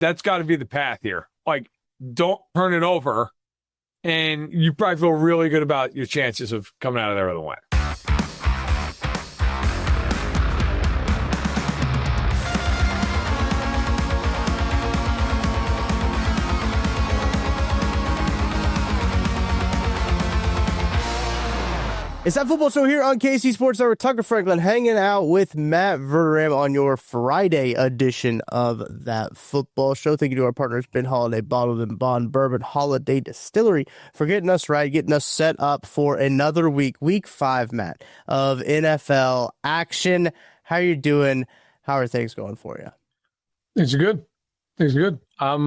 that's got to be the path here. Like, don't turn it over, and you probably feel really good about your chances of coming out of there with a win. It's that football show here on KC Sports Network. Tucker Franklin hanging out with Matt Verderame on your Friday edition of that football show. Thank you to our partners, Ben Holiday Bottled and Bond Bourbon Holiday Distillery, for getting us right, getting us set up for another week 5, Matt, of NFL action. How are you doing? How are things going for you? Things are good. I'm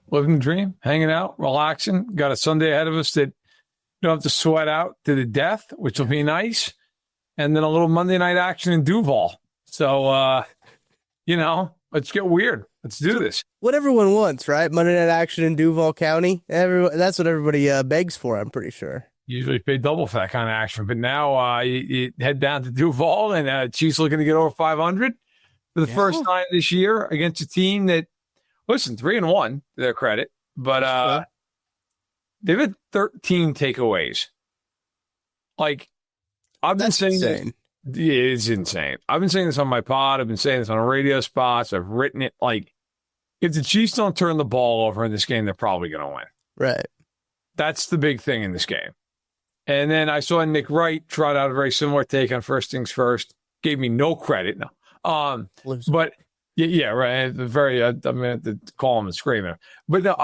living the dream, hanging out, relaxing. Got a Sunday ahead of us that don't have to sweat out to the death, which will be nice. And then a little Monday night action in Duval. So, let's get weird. Let's do this. What everyone wants, right? Monday night action in Duval County. That's what everybody begs for, I'm pretty sure. Usually pay double for that kind of action. But now you head down to Duval, and Chiefs looking to get over 500 for the first time this year against a team that, listen, 3-1 to their credit. But they've had 13 takeaways. Like, I've been saying insane. It's insane. I've been saying this on my pod. I've been saying this on radio spots. I've written it. Like, if the Chiefs don't turn the ball over in this game, they're probably going to win. Right. That's the big thing in this game. And then I saw Nick Wright trot out a very similar take on first things first. Gave me no credit. No. But, yeah, right. I'm going to call him and scream at him. But no,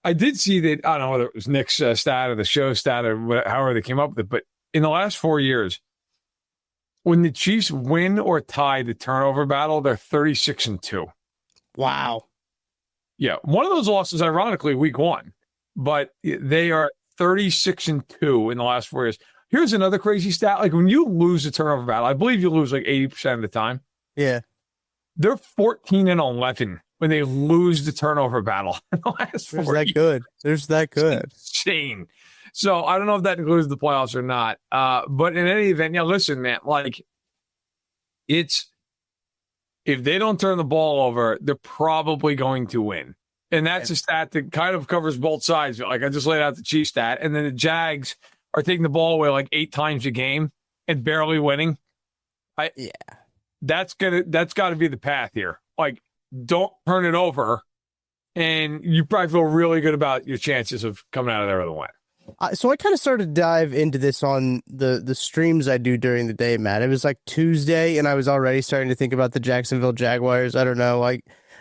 I did see that, I don't know whether it was Nick's stat or the show stat or however they came up with it, but in the last 4 years, when the Chiefs win or tie the turnover battle, they're 36-2. Wow. Yeah. One of those losses, ironically, week 1, but they are 36-2 in the last 4 years. Here's another crazy stat. Like, when you lose a turnover battle, I believe you lose like 80% of the time. Yeah. They're 14-11 when they lose the turnover battle in the last 4 years. There's that good. It's insane. So I don't know if that includes the playoffs or not. But in any event, listen, man, like, if they don't turn the ball over, they're probably going to win. And that's a stat that kind of covers both sides. Like, I just laid out the Chiefs stat, and then the Jags are taking the ball away like 8 times a game and barely winning. That's got to be the path here. Like, don't turn it over, and you probably feel really good about your chances of coming out of there with a win. So I kind of started to dive into this on the streams I do during the day, Matt. It was like Tuesday, and I was already starting to think about the Jacksonville Jaguars. I don't know.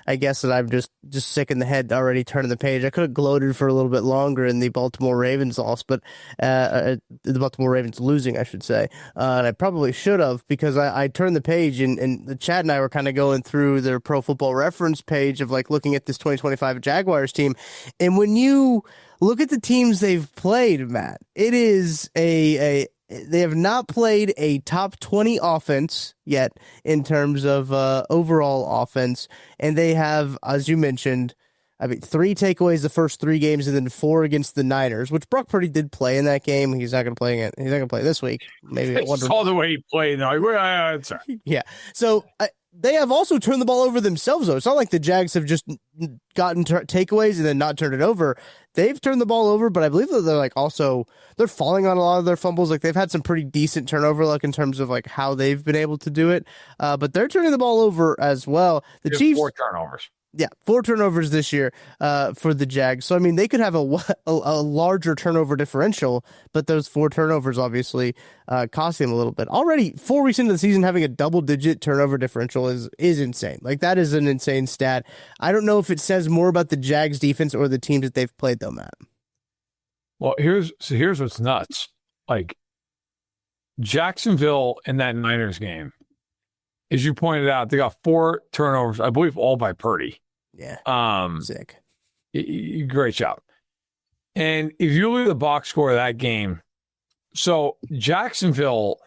I guess that I'm just sick in the head already turning the page. I could have gloated for a little bit longer in the Baltimore Ravens loss, but the Baltimore Ravens losing, I should say. And I probably should have, because I turned the page, and the Chad and I were kind of going through their Pro Football Reference page of like looking at this 2025 Jaguars team. And when you look at the teams they've played, Matt, it is they have not played a top 20 offense yet in terms of overall offense. And they have, as you mentioned, 3 takeaways the first 3 games, and then 4 against the Niners, which Brock Purdy did play in that game. He's not going to play it. He's not going to play this week. Maybe I saw the way he played. Sorry. Yeah. So they have also turned the ball over themselves, though. It's not like the Jags have just gotten takeaways and then not turned it over. They've turned the ball over, but I believe that they're falling on a lot of their fumbles. Like, they've had some pretty decent turnover luck in terms of like how they've been able to do it. But they're turning the ball over as well. The Chiefs, 4 turnovers. Yeah, 4 turnovers this year for the Jags. So, I mean, they could have a larger turnover differential, but those 4 turnovers obviously costing them a little bit. Already, 4 weeks into the season, having a double-digit turnover differential is insane. Like, that is an insane stat. I don't know if it says more about the Jags defense or the teams that they've played, though, Matt. Well, here's what's nuts. Like, Jacksonville in that Niners game, as you pointed out, they got 4 turnovers, I believe all by Purdy. Yeah. Sick. Great job. And if you look at the box score of that game, so Jacksonville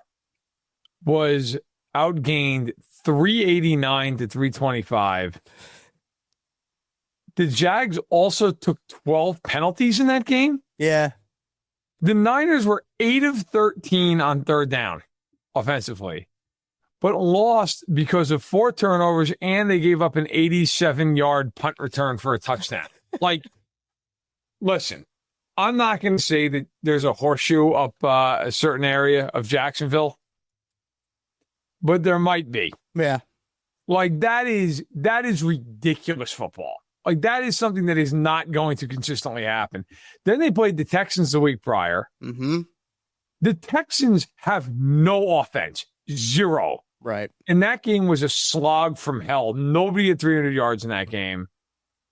was outgained 389 to 325. The Jags also took 12 penalties in that game. Yeah. The Niners were 8 of 13 on third down offensively. but lost because of 4 turnovers and they gave up an 87-yard punt return for a touchdown. Like, listen, I'm not going to say that there's a horseshoe up a certain area of Jacksonville, but there might be. Yeah. Like, that is ridiculous football. Like, that is something that is not going to consistently happen. Then they played the Texans the week prior. Mm-hmm. The Texans have no offense. 0. Right. And that game was a slog from hell. Nobody had 300 yards in that game.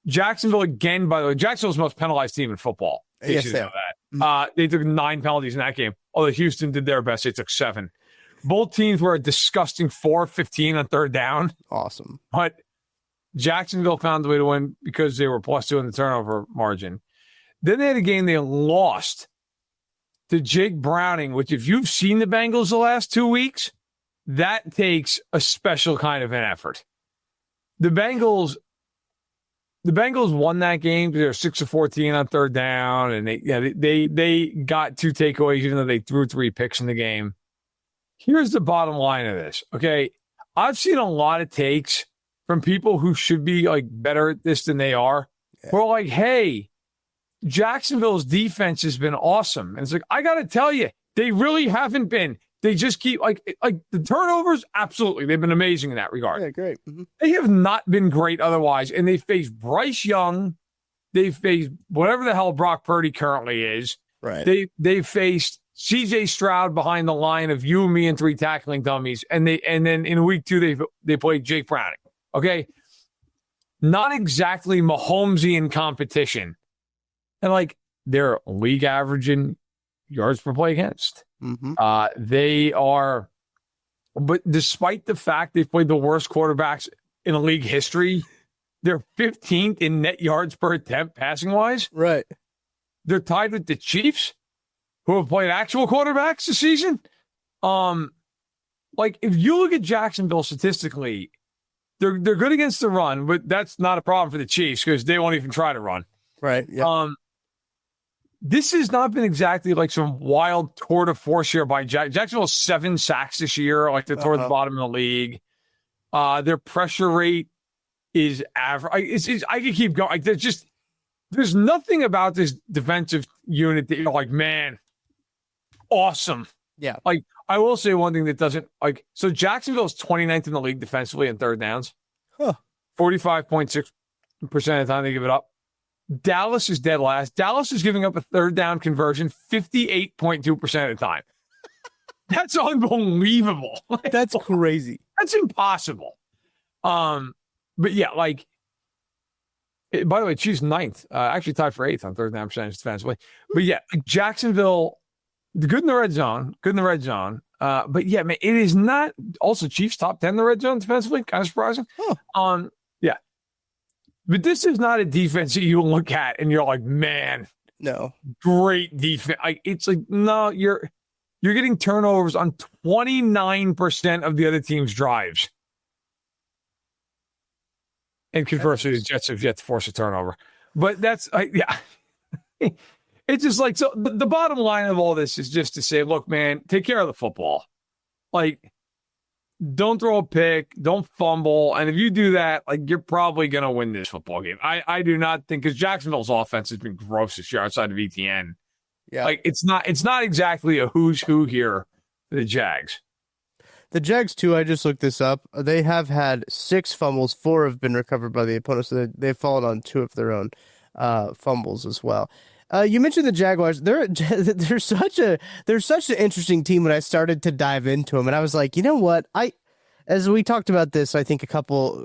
Jacksonville, again, by the way, Jacksonville's the most penalized team in football. Yes, they know that. They took 9 penalties in that game. Although Houston did their best. They took 7. Both teams were a disgusting 4-15 on third down. Awesome. But Jacksonville found the way to win because they were +2 in the turnover margin. Then they had a game they lost to Jake Browning, which if you've seen the Bengals the last 2 weeks, that takes a special kind of an effort. The Bengals won that game because they were 6 of 14 on third down, and they got 2 takeaways even though they threw 3 picks in the game. Here's the bottom line of this. Okay, I've seen a lot of takes from people who should be like better at this than they are. Yeah. We're like, hey, Jacksonville's defense has been awesome. And it's like, I got to tell you, they really haven't been. They just keep like the turnovers. Absolutely. They've been amazing in that regard. Yeah, great. Mm-hmm. They have not been great otherwise. And they faced Bryce Young. They faced whatever the hell Brock Purdy currently is. Right. They faced CJ Stroud behind the line of you and me and 3 tackling dummies. And then in week 2, they played Jake Browning. Okay. Not exactly Mahomesian competition. And like they're league averaging yards per play against. Mm-hmm. They are, but despite the fact they've played the worst quarterbacks in league history, they're 15th in net yards per attempt passing wise. Right. They're tied with the Chiefs, who have played actual quarterbacks this season. Like if you look at Jacksonville statistically, they're good against the run, but that's not a problem for the Chiefs because they won't even try to run. Right. Yeah. This has not been exactly like some wild tour de force here by Jacksonville. 7 sacks this year, like they're toward the bottom of the league. Their pressure rate is average. I could keep going. Like there's nothing about this defensive unit that you're like, man, awesome. Yeah. Like I will say one thing that doesn't like. So Jacksonville is 29th in the league defensively in third downs. 45.6% of the time they give it up. Dallas is dead last. Dallas is giving up a third down conversion 58.2% of the time. That's unbelievable. That's crazy. That's impossible. But yeah, like, by the way, Chiefs 9th, actually tied for 8th on third down percentage defensively. But yeah, Jacksonville, good in the red zone. But yeah, man, it is not also Chiefs top 10 in the red zone defensively. Kind of surprising. Yeah. But this is not a defense that you look at and you're like, man, no, great defense. Like it's like, no, you're getting turnovers on 29% of the other team's drives. And conversely, the Jets have yet to force a turnover. But that's, yeah. It's just like, so the bottom line of all this is just to say, look, man, take care of the football. Like, don't throw a pick, don't fumble. And if you do that, like you're probably going to win this football game. I do not think, because Jacksonville's offense has been gross this year outside of ETN. Yeah. Like it's not exactly a who's who here for the Jags. The Jags, too, I just looked this up. They have had 6 fumbles. 4 have been recovered by the opponents. So they've fallen on 2 of their own fumbles as well. You mentioned the Jaguars. They're such an interesting team when I started to dive into them. And I was like, you know what? As we talked about this, I think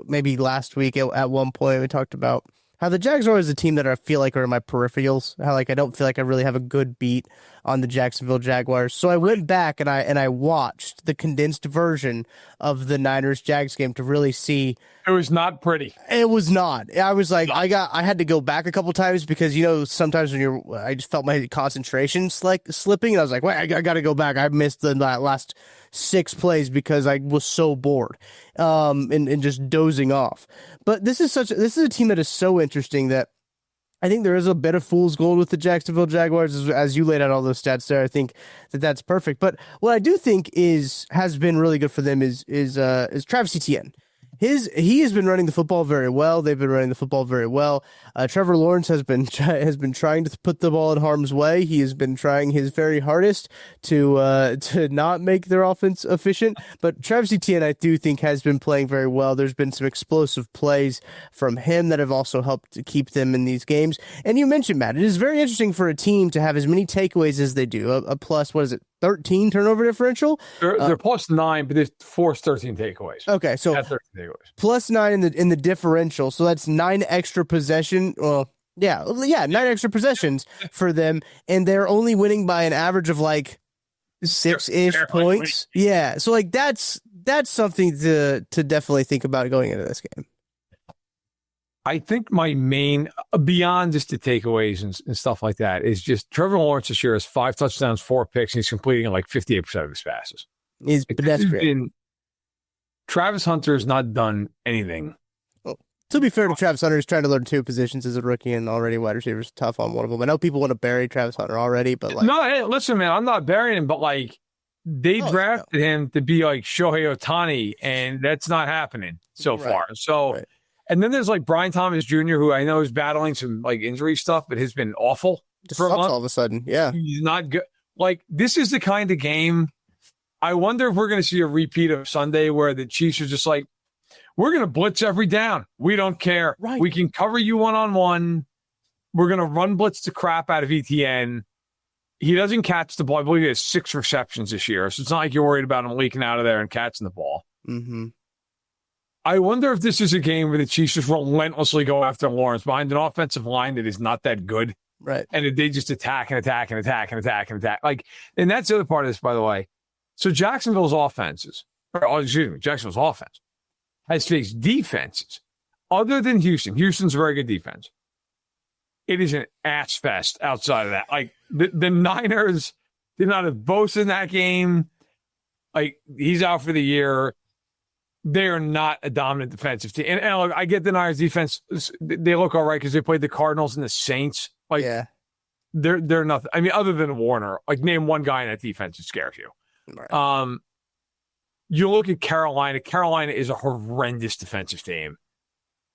maybe last week at one point, we talked about how the Jags are always a team that I feel like are in my peripherals. How like I don't feel like I really have a good beat on the Jacksonville Jaguars. So I went back and I watched the condensed version of the Niners-Jags game to really see. It was not pretty. It was not. I was like, I had to go back a couple times because, you know, sometimes when I just felt my concentration slipping. And I was like, wait, I got to go back. I missed the last 6 plays because I was so bored and just dozing off. But this is a team that is so interesting that I think there is a bit of fool's gold with the Jacksonville Jaguars, as you laid out all those stats there. I think that's perfect. But what I do think has been really good for them is Travis Etienne. He has been running the football very well. They've been running the football very well. Trevor Lawrence has been trying to put the ball in harm's way. He has been trying his very hardest to not make their offense efficient. But Travis Etienne, I do think, has been playing very well. There's been some explosive plays from him that have also helped to keep them in these games. And you mentioned, Matt, it is very interesting for a team to have as many takeaways as they do. A plus, what is it, 13 turnover differential? They're plus 9, but they've forced 13 takeaways. Okay, so plus 9 in the differential. So that's 9 extra possession. Well, yeah, 9 extra possessions for them, and they're only winning by an average of like 6-ish points. Yeah, so like that's something to definitely think about going into this game. I think my main, beyond just the takeaways and stuff like that, is just Trevor Lawrence this year has 5 touchdowns, 4 picks, and he's completing like 58% of his passes. He's pedestrian. Travis Hunter has not done anything. Well, to be fair to Travis Hunter, he's trying to learn 2 positions as a rookie, and already wide receiver's tough on one of them. I know people want to bury Travis Hunter already, but like, no, hey, listen, man, I'm not burying him, but like they drafted him to be like Shohei Ohtani, and that's not happening so far. So. Right. And then there's like Brian Thomas Jr., who I know is battling some like injury stuff, but has been awful for a month. All of a sudden. Yeah. He's not good. Like, this is the kind of game. I wonder if we're going to see a repeat of Sunday where the Chiefs are just like, we're going to blitz every down. We don't care. Right. We can cover you one-on-one. We're going to run blitz the crap out of ETN. He doesn't catch the ball. I believe he has 6 receptions this year. So it's not like you're worried about him leaking out of there and catching the ball. Mm-hmm. I wonder if this is a game where the Chiefs just relentlessly go after Lawrence behind an offensive line that is not that good. Right. And they just attack and attack and attack and attack and attack. Like, and that's the other part of this, by the way. So Jacksonville's offense has faced defenses other than Houston. Houston's a very good defense. It is an ass fest outside of that. Like, the Niners did not have Bosa in that game. Like, he's out for the year. They are not a dominant defensive team. And look, I get the Niners defense. They look all right because they played the Cardinals and the Saints. Like, they're nothing. I mean, other than Warner, like, name one guy in that defense that scares you. Right. You look at Carolina. Carolina is a horrendous defensive team.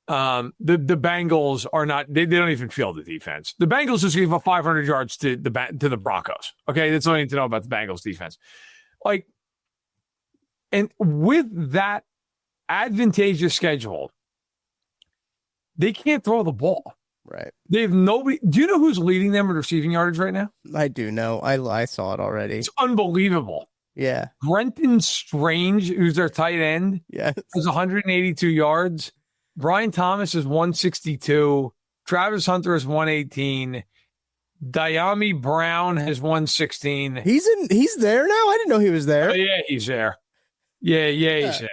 The Bengals are not. They don't even field the defense. The Bengals just gave up 500 yards to the Broncos. Okay, that's all you need to know about the Bengals defense. Like, and with that advantageous schedule, they can't throw the ball. Right. They have nobody. Do you know who's leading them in receiving yardage right now? I do know. I saw it already. It's unbelievable. Yeah. Brenton Strange, who's their tight end, has 182 yards. Brian Thomas is 162. Travis Hunter is 118. Diami Brown has 116. He's there now? I didn't know he was there. Oh, yeah, he's there. Yeah, he's there.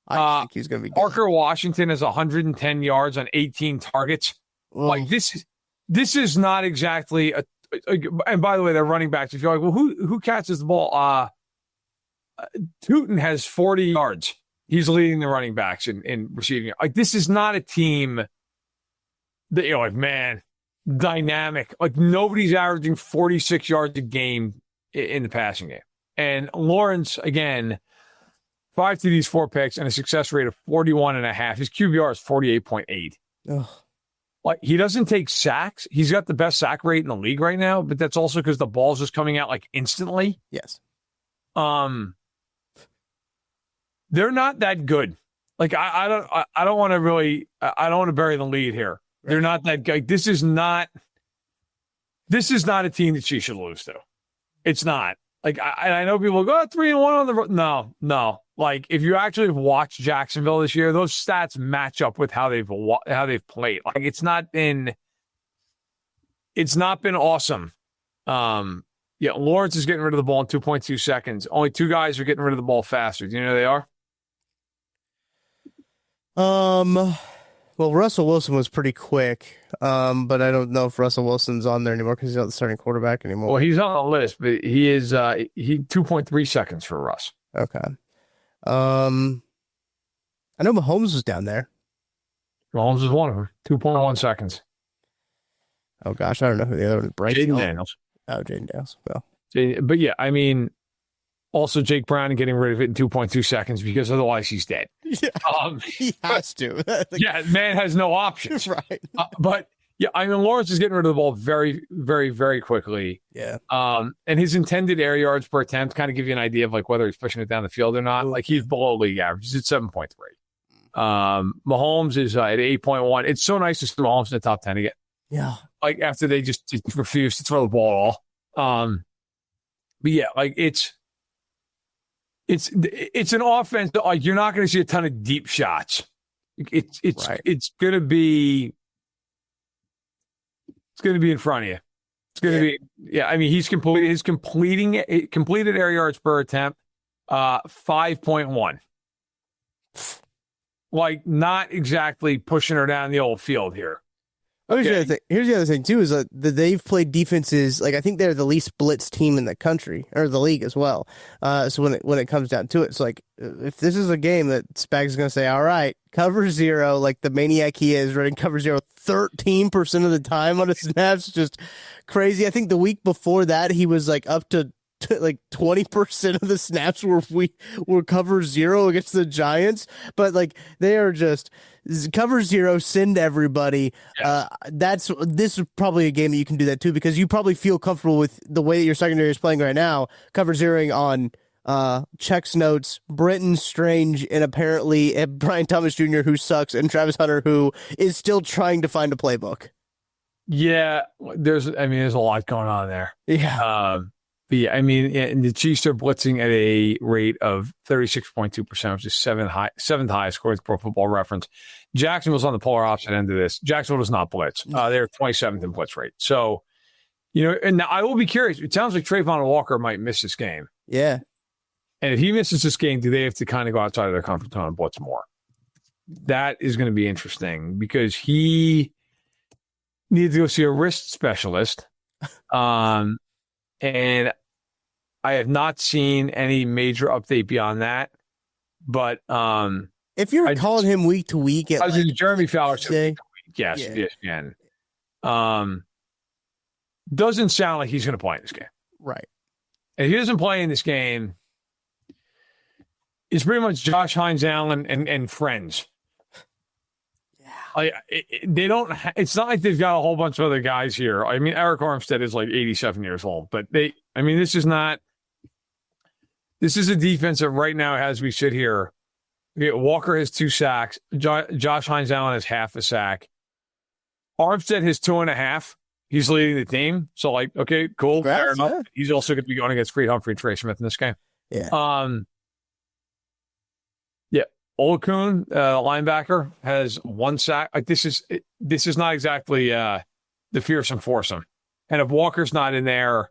I think he's going to be good. Parker Washington has 110 yards on 18 targets. Ugh. Like, this is not exactly and by the way, they're running backs. If you're like, well, who catches the ball? Tootin has 40 yards. He's leading the running backs in receiving. Like, this is not a team that you're like, man, dynamic. Like, nobody's averaging 46 yards a game in the passing game. And Lawrence, again, 5 TDs, 4 picks, and a success rate of 41.5. His QBR is 48.8. Like, he doesn't take sacks. He's got the best sack rate in the league right now, but that's also because the ball's just coming out like instantly. Yes. They're not that good. Like, I don't want to really, I don't want to bury the lead here. Right. They're not that good. This is not a team that she should lose to. It's not. Like, I know people go 3-1 on the road. No. Like, if you actually watch Jacksonville this year, those stats match up with how they've played. Like, it's not been awesome. Yeah, Lawrence is getting rid of the ball in 2.2 seconds. Only 2 guys are getting rid of the ball faster. Do you know who they are? Well, Russell Wilson was pretty quick, but I don't know if Russell Wilson's on there anymore because he's not the starting quarterback anymore. Well, he's on the list, but he is 2.3 seconds for Russ. Okay. I know Mahomes was down there. Mahomes is one of them. 2.1 seconds. Oh gosh, I don't know who the other one is. Jaden Daniels. Oh, Jaden Daniels. Well, but yeah, I mean, also Jake Brown and getting rid of it in 2.2 seconds because otherwise he's dead. Yeah, he has to. Yeah, man has no options. Right. But yeah, I mean, Lawrence is getting rid of the ball very, very, very quickly. Yeah. And his intended air yards per attempt kind of give you an idea of like whether he's pushing it down the field or not. Like he's below league average. He's at 7.3. Mahomes is at 8.1. It's so nice to see Mahomes in the top 10 again. Yeah. Like after they just refuse to throw the ball at all. But yeah, like it's an offense that like you're not going to see a ton of deep shots. It's going to be in front of you. It's going to be I mean he's completed air yards per attempt 5.1. Like not exactly pushing her down the old field here. Here's the other thing too is that they've played defenses like I think they're the least blitz team in the country or the league as well. So when it comes down to it, it's like if this is a game that Spags going to say, all right, cover zero, like the maniac he is running cover zero 13% of the time on his snaps, just crazy. I think the week before that he was like up to like 20% of the snaps were cover zero against the Giants, but like they are just cover zero, send everybody. Yes. This is probably a game that you can do that too because you probably feel comfortable with the way that your secondary is playing right now. Cover zeroing on checks notes, Britton Strange, and apparently Brian Thomas Jr. who sucks, and Travis Hunter who is still trying to find a playbook. Yeah, there's a lot going on there. Yeah. But yeah, I mean, and the Chiefs are blitzing at a rate of 36.2%, which is seventh highest according to Pro Football Reference. Jacksonville's on the polar opposite end of this. Jacksonville does not blitz. They're 27th in blitz rate. So, and now I will be curious. It sounds like Trayvon Walker might miss this game. Yeah. And if he misses this game, do they have to kind of go outside of their comfort zone and blitz more? That is going to be interesting because he needed to go see a wrist specialist. And I have not seen any major update beyond that. But if you're calling him week to week, I was in Jeremy Fowler week to week. Yes, yeah. ESPN. Doesn't sound like he's going to play in this game. Right. And if he doesn't play in this game, it's pretty much Josh Hines Allen and friends. They don't. It's not like they've got a whole bunch of other guys here. I mean, Eric Armstead is like 87 years old, but this is not. This is a defense that right now, as we sit here, Walker has 2 sacks. Josh Hines Allen has half a sack. Armstead has 2.5. He's leading the team. So, like, okay, cool, fair enough. Yeah. He's also going to be going against Creed Humphrey and Trey Smith in this game. Yeah. Olakun, linebacker, has 1 sack. Like this is not exactly the fearsome foursome. And if Walker's not in there,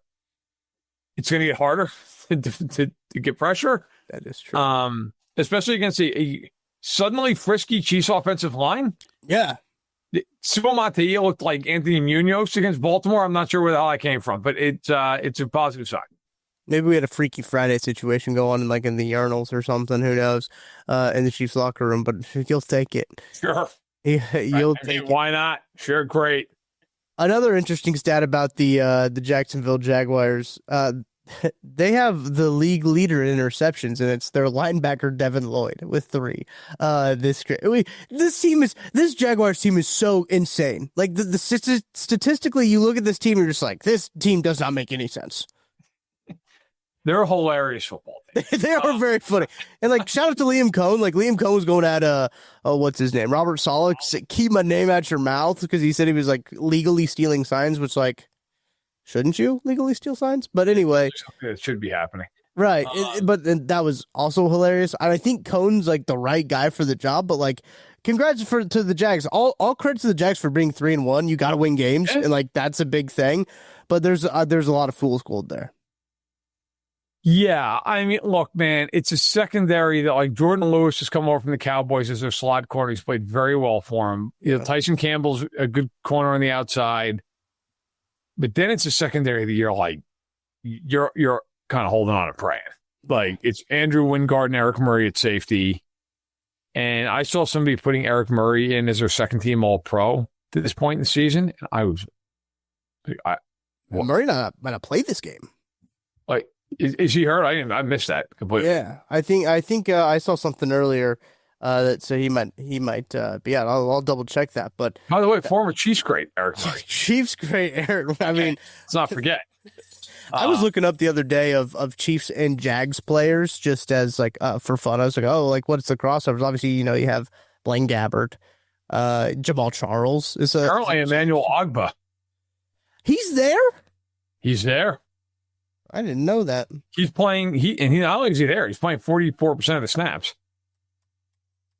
it's going to get harder to get pressure. That is true. Especially against a suddenly frisky Chiefs offensive line. Yeah. Simo Monteia looked like Anthony Munoz against Baltimore. I'm not sure where the hell that came from, but it's a positive sign. Maybe we had a Freaky Friday situation go on like in the urinals or something. Who knows? In the Chiefs locker room, but you'll take it. Sure. You'll take it. Why not? Sure. Great. Another interesting stat about the Jacksonville Jaguars. They have the league leader in interceptions, and it's their linebacker Devin Lloyd with 3. This Jaguars team is so insane. Like statistically, you look at this team, you're just like, this team does not make any sense. They're a hilarious football team. They are very funny. And like, shout out to Liam Cohn. Like Liam Cohn was going at what's his name? Robert Saleh. Keep my name out your mouth because he said he was like legally stealing signs, which like, shouldn't you legally steal signs? But anyway, it should be happening. Right. But that was also hilarious. And I think Cohn's like the right guy for the job, but like, congrats to the Jags. All credit to the Jags for being 3-1. You got to win games. And like, that's a big thing, but there's a lot of fool's gold there. Yeah, I mean, look, man, it's a secondary that like Jordan Lewis has come over from the Cowboys as their slot corner. He's played very well for him. Yeah. Tyson Campbell's a good corner on the outside, but then it's a secondary that you're like, you're kind of holding on and praying. Like it's Andrew Wingard and Eric Murray at safety, and I saw somebody putting Eric Murray in as their second team All-Pro to this point in the season, and I was Murray might not play this game. Like, is he hurt? I missed that completely. Yeah, I think I saw something earlier that said he might be out. I'll double check that. But by the way, former Chiefs great Eric Murray. Chiefs great Eric. I mean, let's not forget. I was looking up the other day of Chiefs and Jags players just as like for fun. I was like, oh, like what's the crossovers? Obviously, you have Blaine Gabbert, Jamal Charles is currently Emmanuel Ogbah. He's there. He's there. I didn't know that. He's playing. He not only is he there, he's playing 44% of the snaps.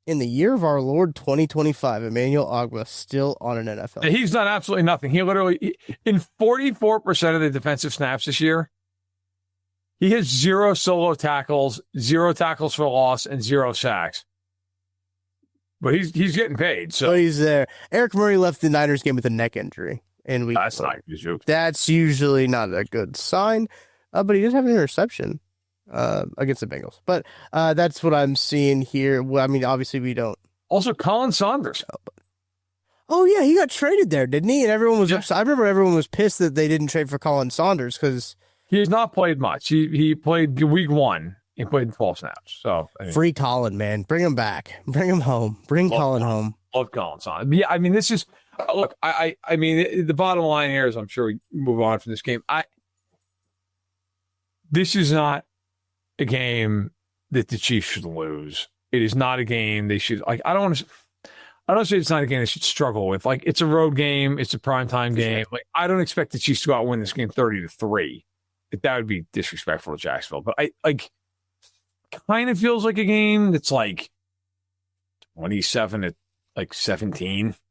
In the year of our Lord 2025, Emmanuel Ogbah still on an NFL. He's done absolutely nothing. He literally, in 44% of the defensive snaps this year, he has 0 solo tackles, 0 tackles for loss, and 0 sacks. But he's getting paid. So he's there. Eric Murray left the Niners game with a neck injury. And that's not usual. That's usually not a good sign. But he did have an interception against the Bengals. But that's what I'm seeing here. Well, I mean, obviously we don't. Also, Colin Saunders. Oh, yeah, he got traded there, didn't he? And everyone was upset. I remember everyone was pissed that they didn't trade for Colin Saunders because he has not played much. He played week 1. He played 12 snaps. So free Colin, man. Bring him back. Bring him home. Bring Colin home. Love Colin Saunders. Yeah, I mean, this is look. I mean, the bottom line here is, I'm sure we move on from this game. This is not a game that the Chiefs should lose. It is not a game they should like. I don't say it's not a game they should struggle with. Like, it's a road game. It's a primetime game. Like, I don't expect the Chiefs to go out and win this game 30-3. That would be disrespectful to Jacksonville. But I kind of feels like a game that's like 27-17.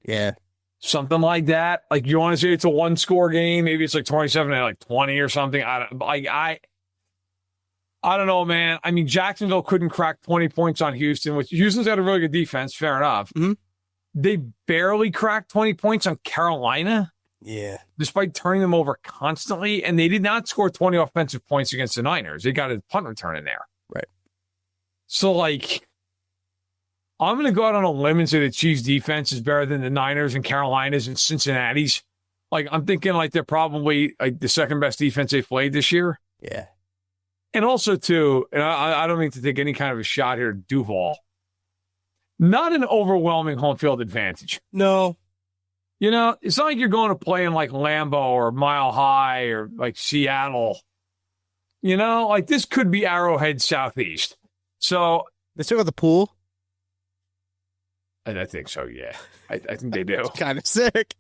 Yeah. Something like that. Like, you want to say it's a 1-score game? Maybe it's like 27-20 or something. I don't know, man. I mean, Jacksonville couldn't crack 20 points on Houston, which Houston's got a really good defense. Fair enough. Mm-hmm. They barely cracked 20 points on Carolina. Yeah. Despite turning them over constantly. And they did not score 20 offensive points against the Niners. They got a punt return in there. Right. So, like, I'm going to go out on a limb and say the Chiefs defense is better than the Niners and Carolinas and Cincinnati's. Like, I'm thinking like they're probably like the second best defense they've played this year. Yeah. And also, too, and I don't mean to take any kind of a shot here at Duval, not an overwhelming home field advantage. No. You know, it's not like you're going to play in like Lambeau or Mile High or like Seattle. You know, like this could be Arrowhead Southeast. So they still got the pool? I think so, yeah. I think they do. Kind of sick.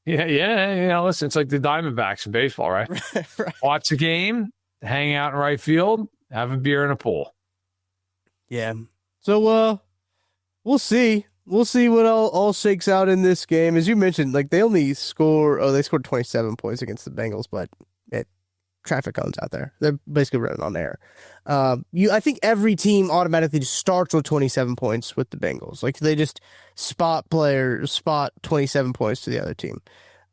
Yeah. You know, listen, it's like the Diamondbacks in baseball, right? Right. Watch a game, hang out in right field, have a beer in a pool. Yeah. So we'll see. We'll see what all shakes out in this game. As you mentioned, like they scored 27 points against the Bengals, but traffic cones out there. They're basically running on air. I think every team automatically just starts with 27 points with the Bengals. Like they just spot 27 points to the other team.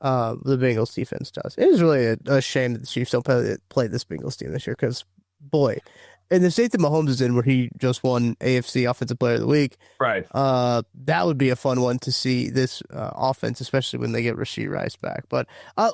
The Bengals defense does. It is really a shame that the Chiefs don't play this Bengals team this year because, boy, in the state that Mahomes is in, where he just won AFC Offensive Player of the Week, right? That would be a fun one to see this offense, especially when they get Rashee Rice back. But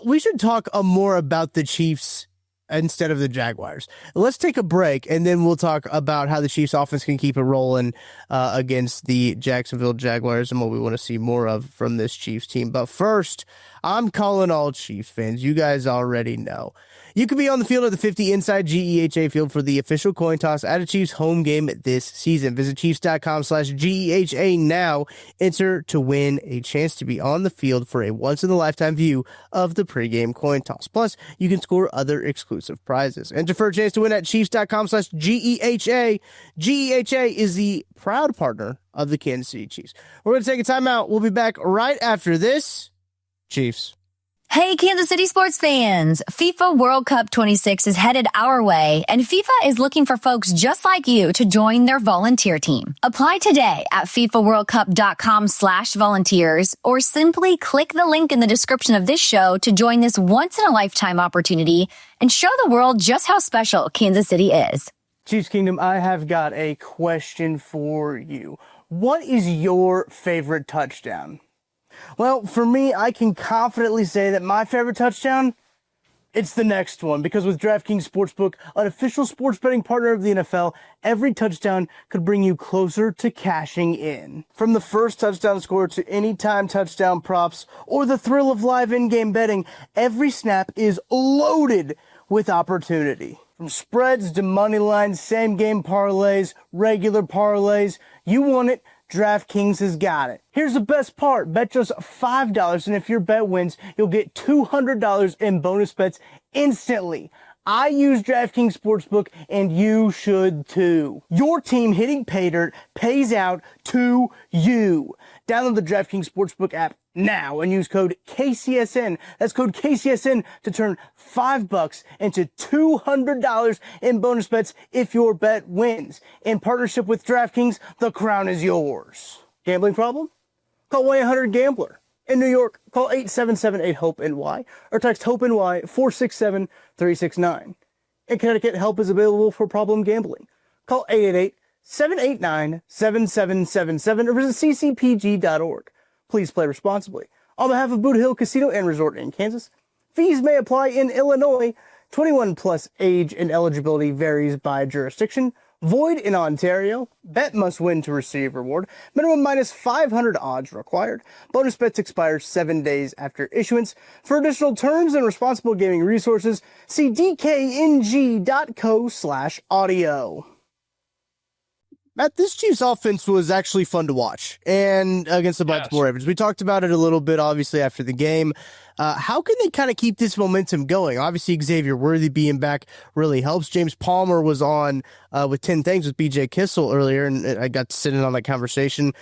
we should talk more about the Chiefs instead of the Jaguars. Let's take a break, and then we'll talk about how the Chiefs offense can keep it rolling against the Jacksonville Jaguars and what we want to see more of from this Chiefs team. But first, I'm calling all Chiefs fans. You guys already know. You can be on the field at the 50 inside GEHA Field for the official coin toss at a Chiefs home game this season. Visit Chiefs.com/GEHA now. Enter to win a chance to be on the field for a once-in-a-lifetime view of the pregame coin toss. Plus, you can score other exclusive prizes. Enter for a chance to win at Chiefs.com/GEHA. GEHA is the proud partner of the Kansas City Chiefs. We're going to take a timeout. We'll be back right after this. Chiefs. Hey, Kansas City sports fans! FIFA World Cup 26 is headed our way, and FIFA is looking for folks just like you to join their volunteer team. Apply today at FIFAWorldCup.com/volunteers, or simply click the link in the description of this show to join this once-in-a-lifetime opportunity and show the world just how special Kansas City is. Chiefs Kingdom, I have got a question for you. What is your favorite touchdown? Well, for me, I can confidently say that my favorite touchdown, it's the next one, because with DraftKings Sportsbook, an official sports betting partner of the NFL, every touchdown could bring you closer to cashing in. From the first touchdown score to anytime touchdown props or the thrill of live in-game betting, every snap is loaded with opportunity. From spreads to money lines, same-game parlays, regular parlays, you want it, DraftKings has got it. Here's the best part. Bet just $5, and if your bet wins, you'll get $200 in bonus bets instantly. I use DraftKings Sportsbook, and you should too. Your team hitting pay dirt pays out to you. Download the DraftKings Sportsbook app now and use code KCSN. That's code KCSN to turn $5 into $200 in bonus bets if your bet wins. In partnership with DraftKings, the crown is yours. Gambling problem? Call 1-800-GAMBLER. In New York, call 877-8-HOPE-NY or text HOPE-NY 467-369. In Connecticut, help is available for problem gambling. Call 888-789-7777 or visit ccpg.org. Please play responsibly. On behalf of Boot Hill Casino and Resort in Kansas, fees may apply in Illinois. 21 plus age and eligibility varies by jurisdiction. Void in Ontario. Bet must win to receive reward. Minimum minus 500 odds required. Bonus bets expire 7 days after issuance. For additional terms and responsible gaming resources, see dkng.co/audio. Matt, this Chiefs offense was actually fun to watch, and against the Baltimore Ravens. We talked about it a little bit, obviously, after the game. How can they kind of keep this momentum going? Obviously, Xavier Worthy being back really helps. James Palmer was on with 10 Things with BJ Kissel earlier, and I got to sit in on that conversation.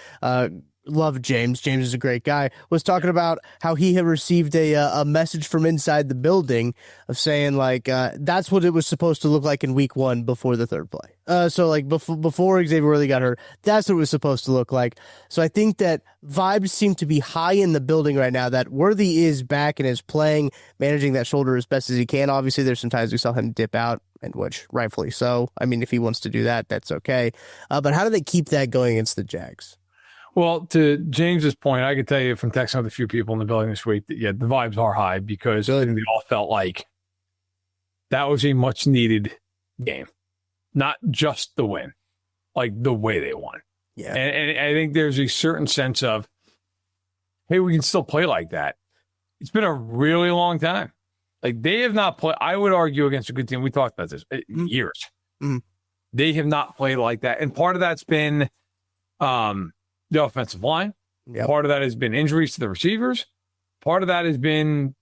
Love James. James is a great guy. Was talking about how he had received a message from inside the building of saying, like, that's what it was supposed to look like in week 1 before the third play. So, like, before Xavier Worthy got hurt, that's what it was supposed to look like. So I think that vibes seem to be high in the building right now, that Worthy is back and is playing, managing that shoulder as best as he can. Obviously, there's some times we saw him dip out, and which, rightfully so. I mean, if he wants to do that, that's okay. But how do they keep that going against the Jags? Well, to James's point, I could tell you from texting with a few people in the building this week that, yeah, the vibes are high because I think they all felt like that was a much needed game, not just the win, like the way they won. Yeah. And I think there's a certain sense of, hey, we can still play like that. It's been a really long time. Like, they have not played, I would argue, against a good team. We talked about this years. Mm-hmm. They have not played like that. And part of that's been, the offensive line. Yep. Part of that has been injuries to the receivers. Part of that has been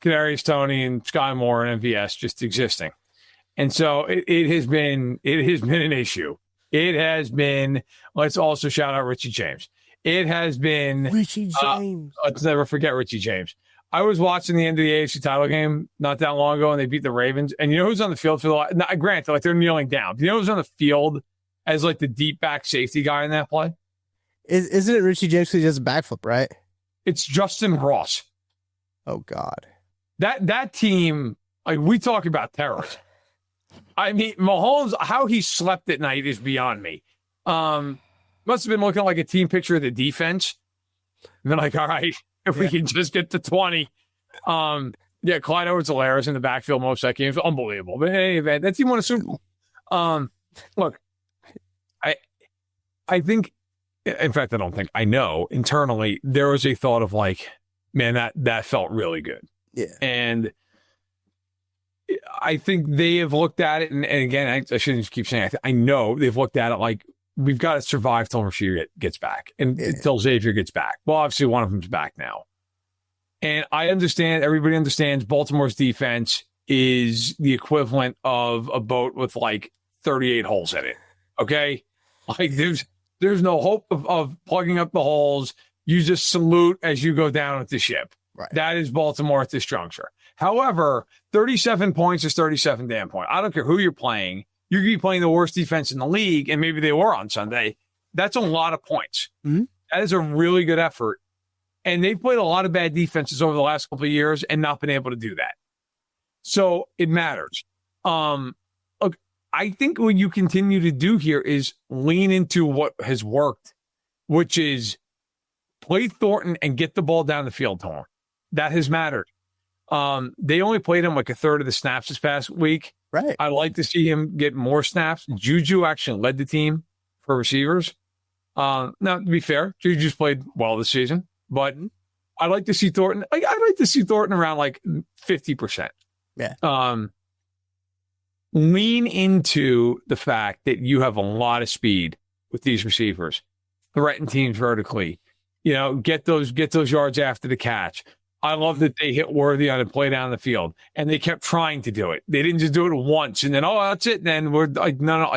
Kadarius Toney and Sky Moore and MVS just existing. And so it has been an issue. It has been, let's also shout out Richie James. It has been Richie James. Let's never forget Richie James. I was watching the end of the AFC title game not that long ago, and they beat the Ravens. And you know who's on the field for the granted, like, they're kneeling down. You know who's on the field as, like, the deep back safety guy in that play? Isn't it Richie James because he does a backflip, right? It's Justin Ross. Oh, God. That team, like, we talk about terrorists. I mean, Mahomes, how he slept at night is beyond me. Must have been looking like a team picture of the defense. And they're like, all right, if we can just get to 20. Clyde Edwards-Helaire in the backfield most of that game. It was unbelievable. But hey, that team won a Super Bowl. Look, I think, in fact, I know internally there was a thought of, like, man, that felt really good. Yeah. And I think they have looked at it. And again, I shouldn't just keep saying it. I know they've looked at it like, we've got to survive till Rashid gets back and until Xavier gets back. Well, obviously one of them's back now. And I understand, everybody understands Baltimore's defense is the equivalent of a boat with, like, 38 holes in it. Okay. Like, there's no hope of plugging up the holes. You just salute as you go down with the ship. Right. That is Baltimore at this juncture. However, 37 points is 37 damn points. I don't care who you're playing. You could be playing the worst defense in the league, and maybe they were on Sunday. That's a lot of points. Mm-hmm. That is a really good effort. And they've played a lot of bad defenses over the last couple of years and not been able to do that. So it matters. Look, I think what you continue to do here is lean into what has worked, which is play Thornton and get the ball down the field to him. That has mattered. They only played him like a third of the snaps this past week. Right. I'd like to see him get more snaps. Juju actually led the team for receivers. Now, to be fair, Juju's played well this season, but I'd like to see Thornton. I'd like to see Thornton around like 50%. Yeah. Lean into the fact that you have a lot of speed with these receivers. Threaten teams vertically. Get those yards after the catch. I love that they hit Worthy on a play down the field, and they kept trying to do it. They didn't just do it once and then, that's it. And then we're like, no,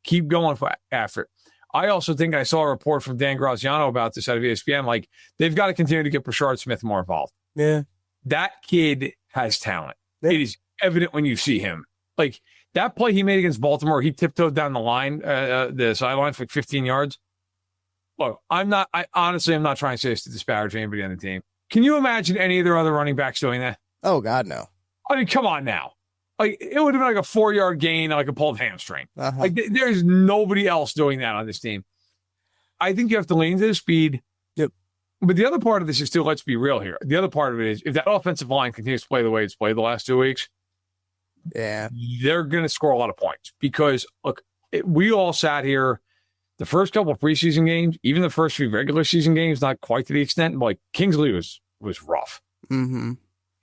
keep going after it. I also think I saw a report from Dan Graziano about this out of ESPN. Like, they've got to continue to get Brashard Smith more involved. Yeah. That kid has talent. Yeah. It is evident when you see him. Like, that play he made against Baltimore, he tiptoed down the line, the sideline for like 15 yards. Look, I'm not trying to say this to disparage anybody on the team. Can you imagine any of their other running backs doing that? Oh, God, no. I mean, come on now. Like, it would have been like a 4-yard gain, like a pulled hamstring. Uh-huh. Like, there's nobody else doing that on this team. I think you have to lean into the speed. Yep. But the other part of this is, too, let's be real here. The other part of it is, if that offensive line continues to play the way it's played the last 2 weeks, yeah, they're going to score a lot of points. Because, look, we all sat here the first couple of preseason games, even the first few regular season games, not quite to the extent, but like Kingsley was rough. Mm-hmm.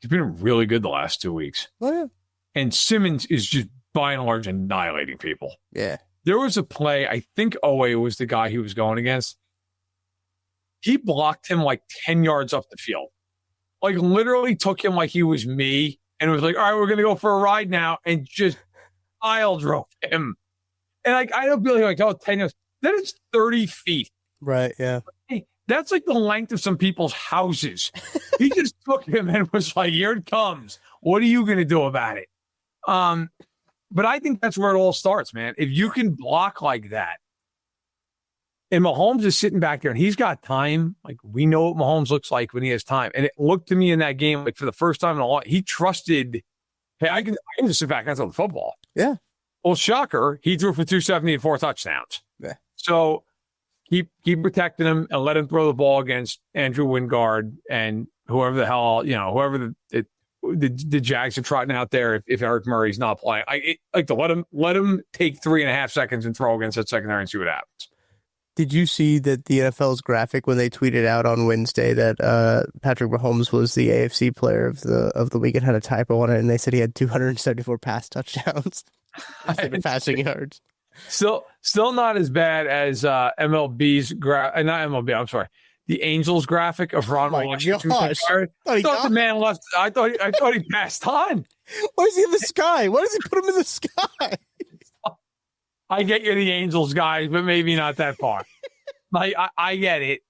He's been really good the last 2 weeks. Oh, yeah. And Simmons is just by and large annihilating people. Yeah. There was a play, I think Owe was the guy he was going against. He blocked him like 10 yards up the field. Like, literally took him like he was me and was like, all right, we're going to go for a ride now, and just aisle drove him. And like, I don't feel like, 10 yards. That is 30 feet. Right, yeah. Hey, that's like the length of some people's houses. He just took him and was like, here it comes. What are you going to do about it? But I think that's where it all starts, man. If you can block like that, and Mahomes is sitting back there and he's got time, like, we know what Mahomes looks like when he has time. And it looked to me in that game, like, for the first time in a lot, he trusted, hey, I can just sit back and throw the football. Yeah. Well, shocker, he threw for 270 and 4 touchdowns. Yeah. So keep protecting him and let him throw the ball against Andrew Wingard and whoever the hell, whoever the Jags are trotting out there if Eric Murray's not playing. Let him take 3.5 seconds and throw against that secondary and see what happens. Did you see that the NFL's graphic when they tweeted out on Wednesday that Patrick Mahomes was the AFC player of the week? It had a typo on it, and they said he had 274 pass touchdowns, passing yards. Still not as bad as MLB's not MLB. I'm sorry, the Angels graphic of Ron Washington. I thought the man left. I thought he passed on. Why is he in the sky? Why does he put him in the sky? I get you're the Angels guys, but maybe not that far. Like, I get it.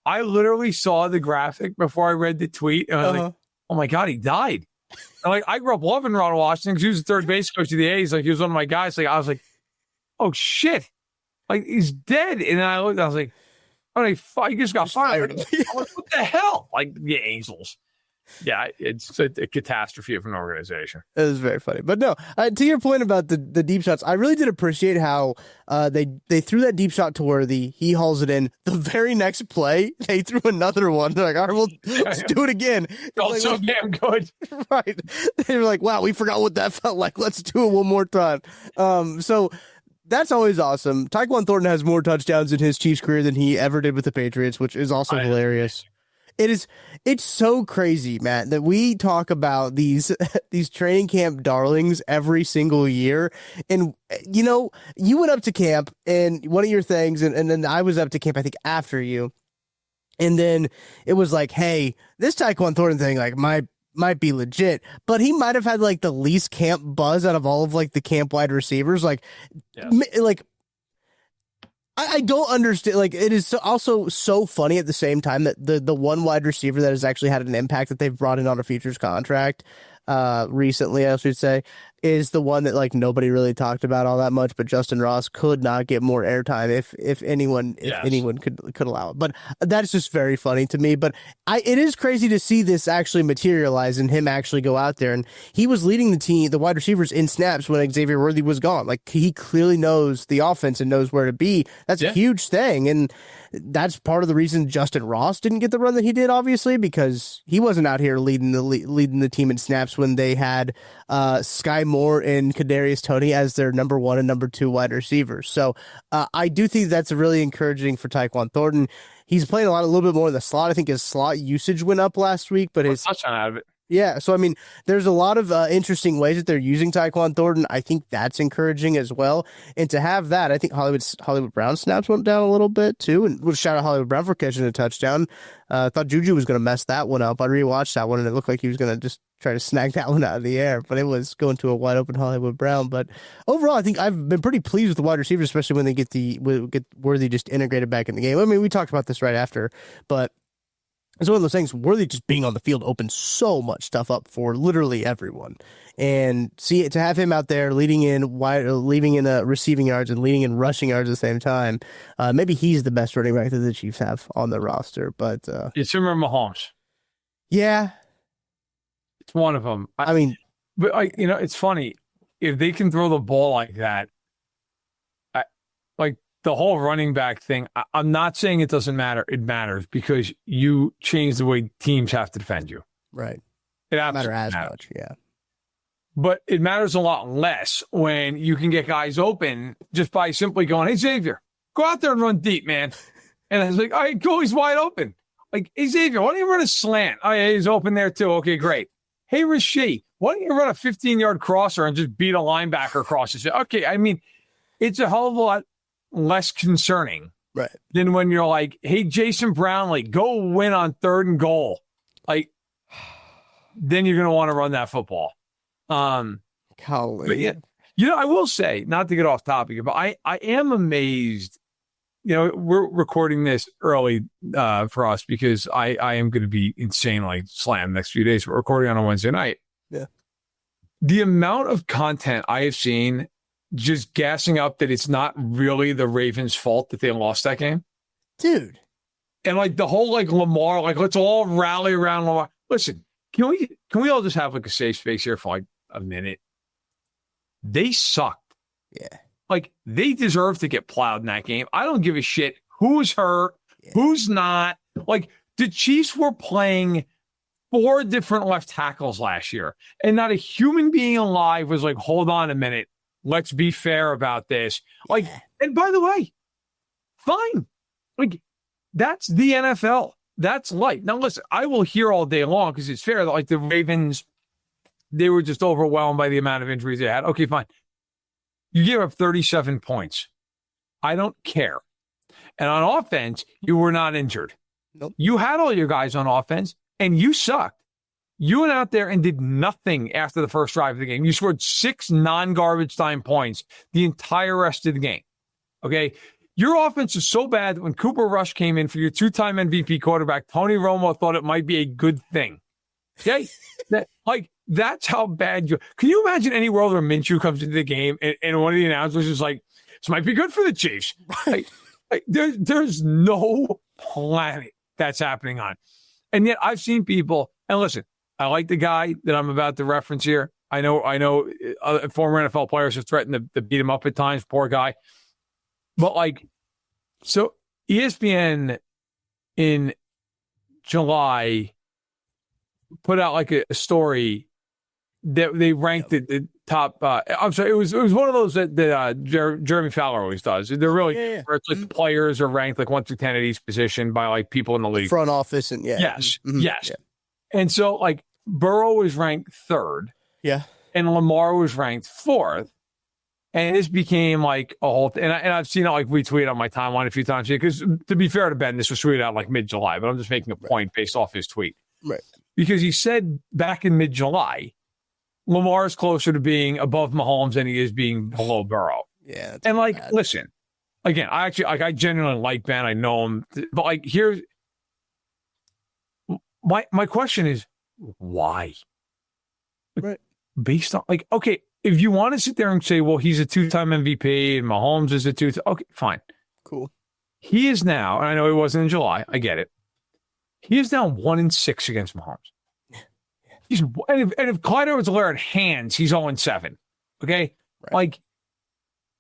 I literally saw the graphic before I read the tweet, and I was like, "Oh my God, he died!" And like, I grew up loving Ron Washington because he was the third base coach of the A's. Like, he was one of my guys. Like, I was like, "Oh shit!" Like, he's dead. And then I looked. I was like, "Oh, he just got fired." Like, what the hell? Like, the Angels. Yeah, it's a catastrophe of an organization. It was very funny. But no, to your point about the deep shots, I really did appreciate how they threw that deep shot to Worthy. He hauls it in. The very next play, they threw another one. They're like, all right, let's do it again. Felt so damn good. Right. They were like, wow, we forgot what that felt like. Let's do it one more time. So that's always awesome. Taekwon Thornton has more touchdowns in his Chiefs career than he ever did with the Patriots, which is also hilarious. It's so crazy, Matt, that we talk about these training camp darlings every single year. And, you went up to camp and one of your things, and then I was up to camp, I think, after you. And then it was like, hey, this Taekwon Thornton thing, like, might be legit, but he might have had like the least camp buzz out of all of like the camp wide receivers. Like, I don't understand. Like, it is also so funny at the same time that the one wide receiver that has actually had an impact that they've brought in on a futures contract recently, I should say, is the one that like nobody really talked about all that much, but Justin Ross could not get more airtime if anyone could allow it. But that's just very funny to me. But it is crazy to see this actually materialize and him actually go out there, and he was leading the wide receivers in snaps when Xavier Worthy was gone. Like, he clearly knows the offense and knows where to be. That's a huge thing, and that's part of the reason Justin Ross didn't get the run that he did, obviously, because he wasn't out here leading the team in snaps when they had Sky Moore and Kadarius Toney as their number 1 and number 2 wide receivers. So I do think that's really encouraging for Taekwon Thornton. He's playing a little bit more in the slot. I think his slot usage went up last week, but his touchdown out of it. Yeah, so I mean, there's a lot of interesting ways that they're using Taekwon Thornton. I think that's encouraging as well. And to have that, I think Hollywood Brown snaps went down a little bit too. And we'll shout out Hollywood Brown for catching a touchdown. I thought Juju was going to mess that one up. I rewatched that one, and it looked like he was going to just try to snag that one out of the air, but it was going to a wide open Hollywood Brown. But overall, I think I've been pretty pleased with the wide receivers, especially when they get Worthy just integrated back in the game. I mean, we talked about this right after, but it's one of those things. Worthy just being on the field opens so much stuff up for literally everyone, and to have him out there leading in receiving yards and leading in rushing yards at the same time. Maybe he's the best running back that the Chiefs have on the roster. But it's Mahomes. Yeah, it's one of them. I mean, but it's funny if they can throw the ball like that. The whole running back thing, I'm not saying it doesn't matter. It matters because you change the way teams have to defend you. Right. It doesn't matter as much, yeah. But it matters a lot less when you can get guys open just by simply going, hey, Xavier, go out there and run deep, man. And it's like, all right, cool, he's wide open. Like, hey, Xavier, why don't you run a slant? Oh, yeah, he's open there too. Okay, great. Hey, Rasheed, why don't you run a 15-yard crosser and just beat a linebacker across the field? Okay, I mean, it's a hell of a lot less concerning than when you're like, hey, Jason Brownlee, go win on 3rd and goal. Like, then you're going to want to run that football. But yeah, I will say, not to get off topic, but I am amazed. We're recording this early for us because I am going to be insanely slammed next few days. We're recording on a Wednesday night. Yeah. The amount of content I have seen just gassing up that it's not really the Ravens' fault that they lost that game. Dude. And like the whole Lamar, let's all rally around Lamar. Listen, can we all just have a safe space here for a minute? They sucked. Yeah. They deserve to get plowed in that game. I don't give a shit who's hurt, who's not. The Chiefs were playing 4 different left tackles last year, and not a human being alive was like, hold on a minute. Let's be fair about this. And by the way, fine. That's the NFL. That's life. Now, listen, I will hear all day long because it's fair that the Ravens, they were just overwhelmed by the amount of injuries they had. Okay, fine. You gave up 37 points. I don't care. And on offense, you were not injured. Nope. You had all your guys on offense, and you sucked. You went out there and did nothing after the first drive of the game. You scored 6 non-garbage time points the entire rest of the game. Okay? Your offense is so bad that when Cooper Rush came in for your 2-time MVP quarterback, Tony Romo thought it might be a good thing. Okay? That's how bad you... Can you imagine any world where Minshew comes into the game and one of the announcers is like, this might be good for the Chiefs. There's no planet that's happening on. And yet I've seen people... And listen, I like the guy that I'm about to reference here. I know former NFL players have threatened to beat him up at times. Poor guy. But so ESPN in July put out a story that they ranked the top. I'm sorry, it was one of those that Jeremy Fowler always does. They're really where it's the players are ranked 1 through 10 at each position by people in the league, front office, and yes. Yeah. And so Burrow was ranked 3rd. Yeah. And Lamar was ranked 4th. And this became a whole thing. And I've seen it retweeted on my timeline a few times here. Because to be fair to Ben, this was tweeted out mid-July. But I'm just making a point based off his tweet. Right. Because he said back in mid-July, Lamar is closer to being above Mahomes than he is being below Burrow. Yeah. And listen, again, I genuinely like Ben. I know him. But here's my question is, why? Right. Based on okay, if you want to sit there and say, well, he's a 2-time MVP and Mahomes is a 2-time, okay, fine. Cool. He is now, and I know he wasn't in July, I get it. He is now 1-6 against Mahomes. If Clyde Edwards-Helaire had hands, he's 0-7. Okay? Right. Like,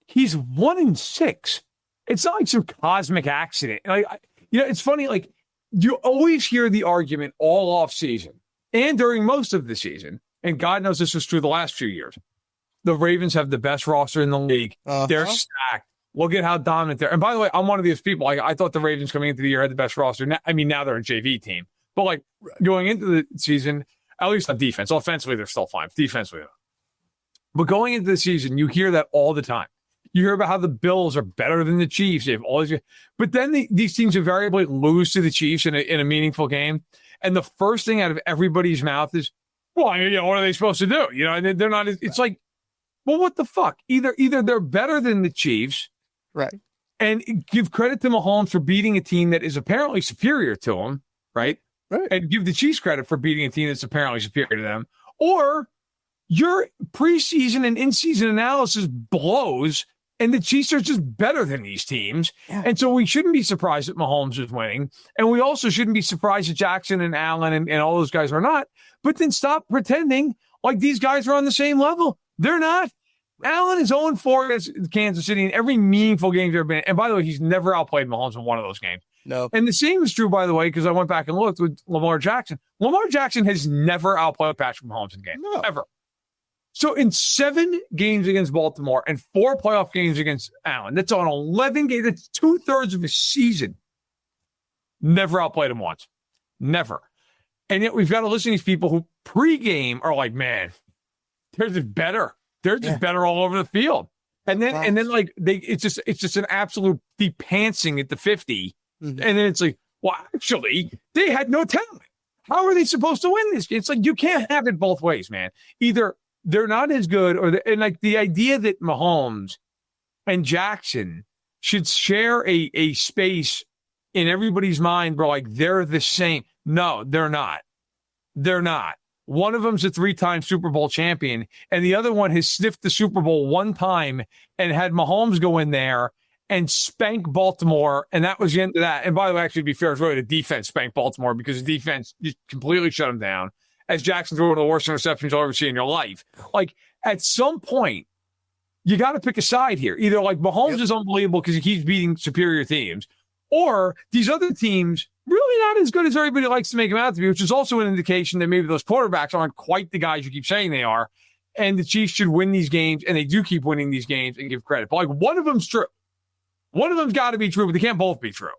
he's 1-6. It's not like some cosmic accident. Like, it's funny, like, you always hear the argument all off season and during most of the season, and God knows this was true the last few years. The Ravens have the best roster in the league. They're stacked. Look at how dominant they're. And by the way, I'm one of these people. I thought the Ravens coming into the year had the best roster. Now they're a JV team. But like going into the season, at least on defense, offensively they're still fine. Defensively, but going into the season, you hear that all the time. You hear about how the Bills are better than the Chiefs. They have all these, but then these teams invariably lose to the Chiefs in a meaningful game. And the first thing out of everybody's mouth is, well, what are they supposed to do? And they're not. It's like, well, what the fuck? Either they're better than the Chiefs. Right. And give credit to Mahomes for beating a team that is apparently superior to him, right? Right. And give the Chiefs credit for beating a team that's apparently superior to them. Or your preseason and in-season analysis blows, and the Chiefs are just better than these teams. Yeah. And so we shouldn't be surprised that Mahomes is winning. And we also shouldn't be surprised that Jackson and Allen and all those guys are not. But then stop pretending like these guys are on the same level. They're not. Allen is 0-4 against Kansas City in every meaningful game he's ever been in. And by the way, he's never outplayed Mahomes in one of those games. No. And the same is true, by the way, because I went back and looked with Lamar Jackson. Lamar Jackson has never outplayed Patrick Mahomes in a game. No. Ever. So in 7 games against Baltimore and 4 playoff games against Allen, that's on 11 games. That's 2/3 of his season. Never outplayed him once. Never. And yet we've got to listen to these people who pregame are like, man, they're just better. They're just better all over the field. And then like it's just an absolute depantsing at the 50. Mm-hmm. And then it's like, well, actually, they had no talent. How are they supposed to win this? It's like you can't have it both ways, man. Either they're not as good, and like the idea that Mahomes and Jackson should share a space in everybody's mind where like they're the same. No, they're not. They're not. One of them's a 3-time Super Bowl champion, and the other one has sniffed the Super Bowl one time and had Mahomes go in there and spank Baltimore, and that was the end of that. And by the way, actually, to be fair, it's really the defense spanked Baltimore because the defense just completely shut them down. As Jackson threw one of the worst interceptions you'll ever see in your life. Like, at some point, you got to pick a side here. Either like Mahomes is unbelievable because he keeps beating superior teams, or these other teams really not as good as everybody likes to make them out to be, which is also an indication that maybe those quarterbacks aren't quite the guys you keep saying they are. And the Chiefs should win these games, and they do keep winning these games and give credit. But like one of them's true. One of them's got to be true, but they can't both be true.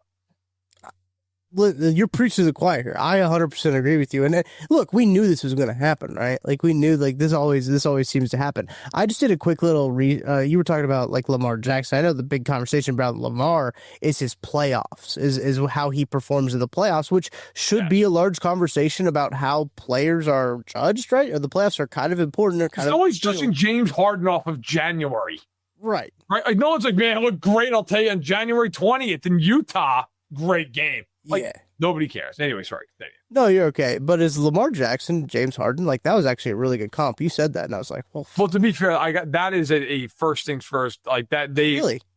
You're preaching to the choir here. I 100% agree with you. And look, we knew this was going to happen, right? Like we knew, like this always seems to happen. I just did a quick little you were talking about like Lamar Jackson. I know the big conversation about Lamar is his playoffs, is how he performs in the playoffs, which should be a large conversation about how players are judged, right? Or the playoffs are kind of important. It's always judging James Harden off of January. Right. Like no one's like, man, it looked great. I'll tell you on January 20th in Utah. Great game. Like, nobody cares. Anyway, sorry. No, you're okay. But as Lamar Jackson, James Harden, like that was actually a really good comp. You said that, and I was like, well, to be fair, I got that is a first things first. Like that,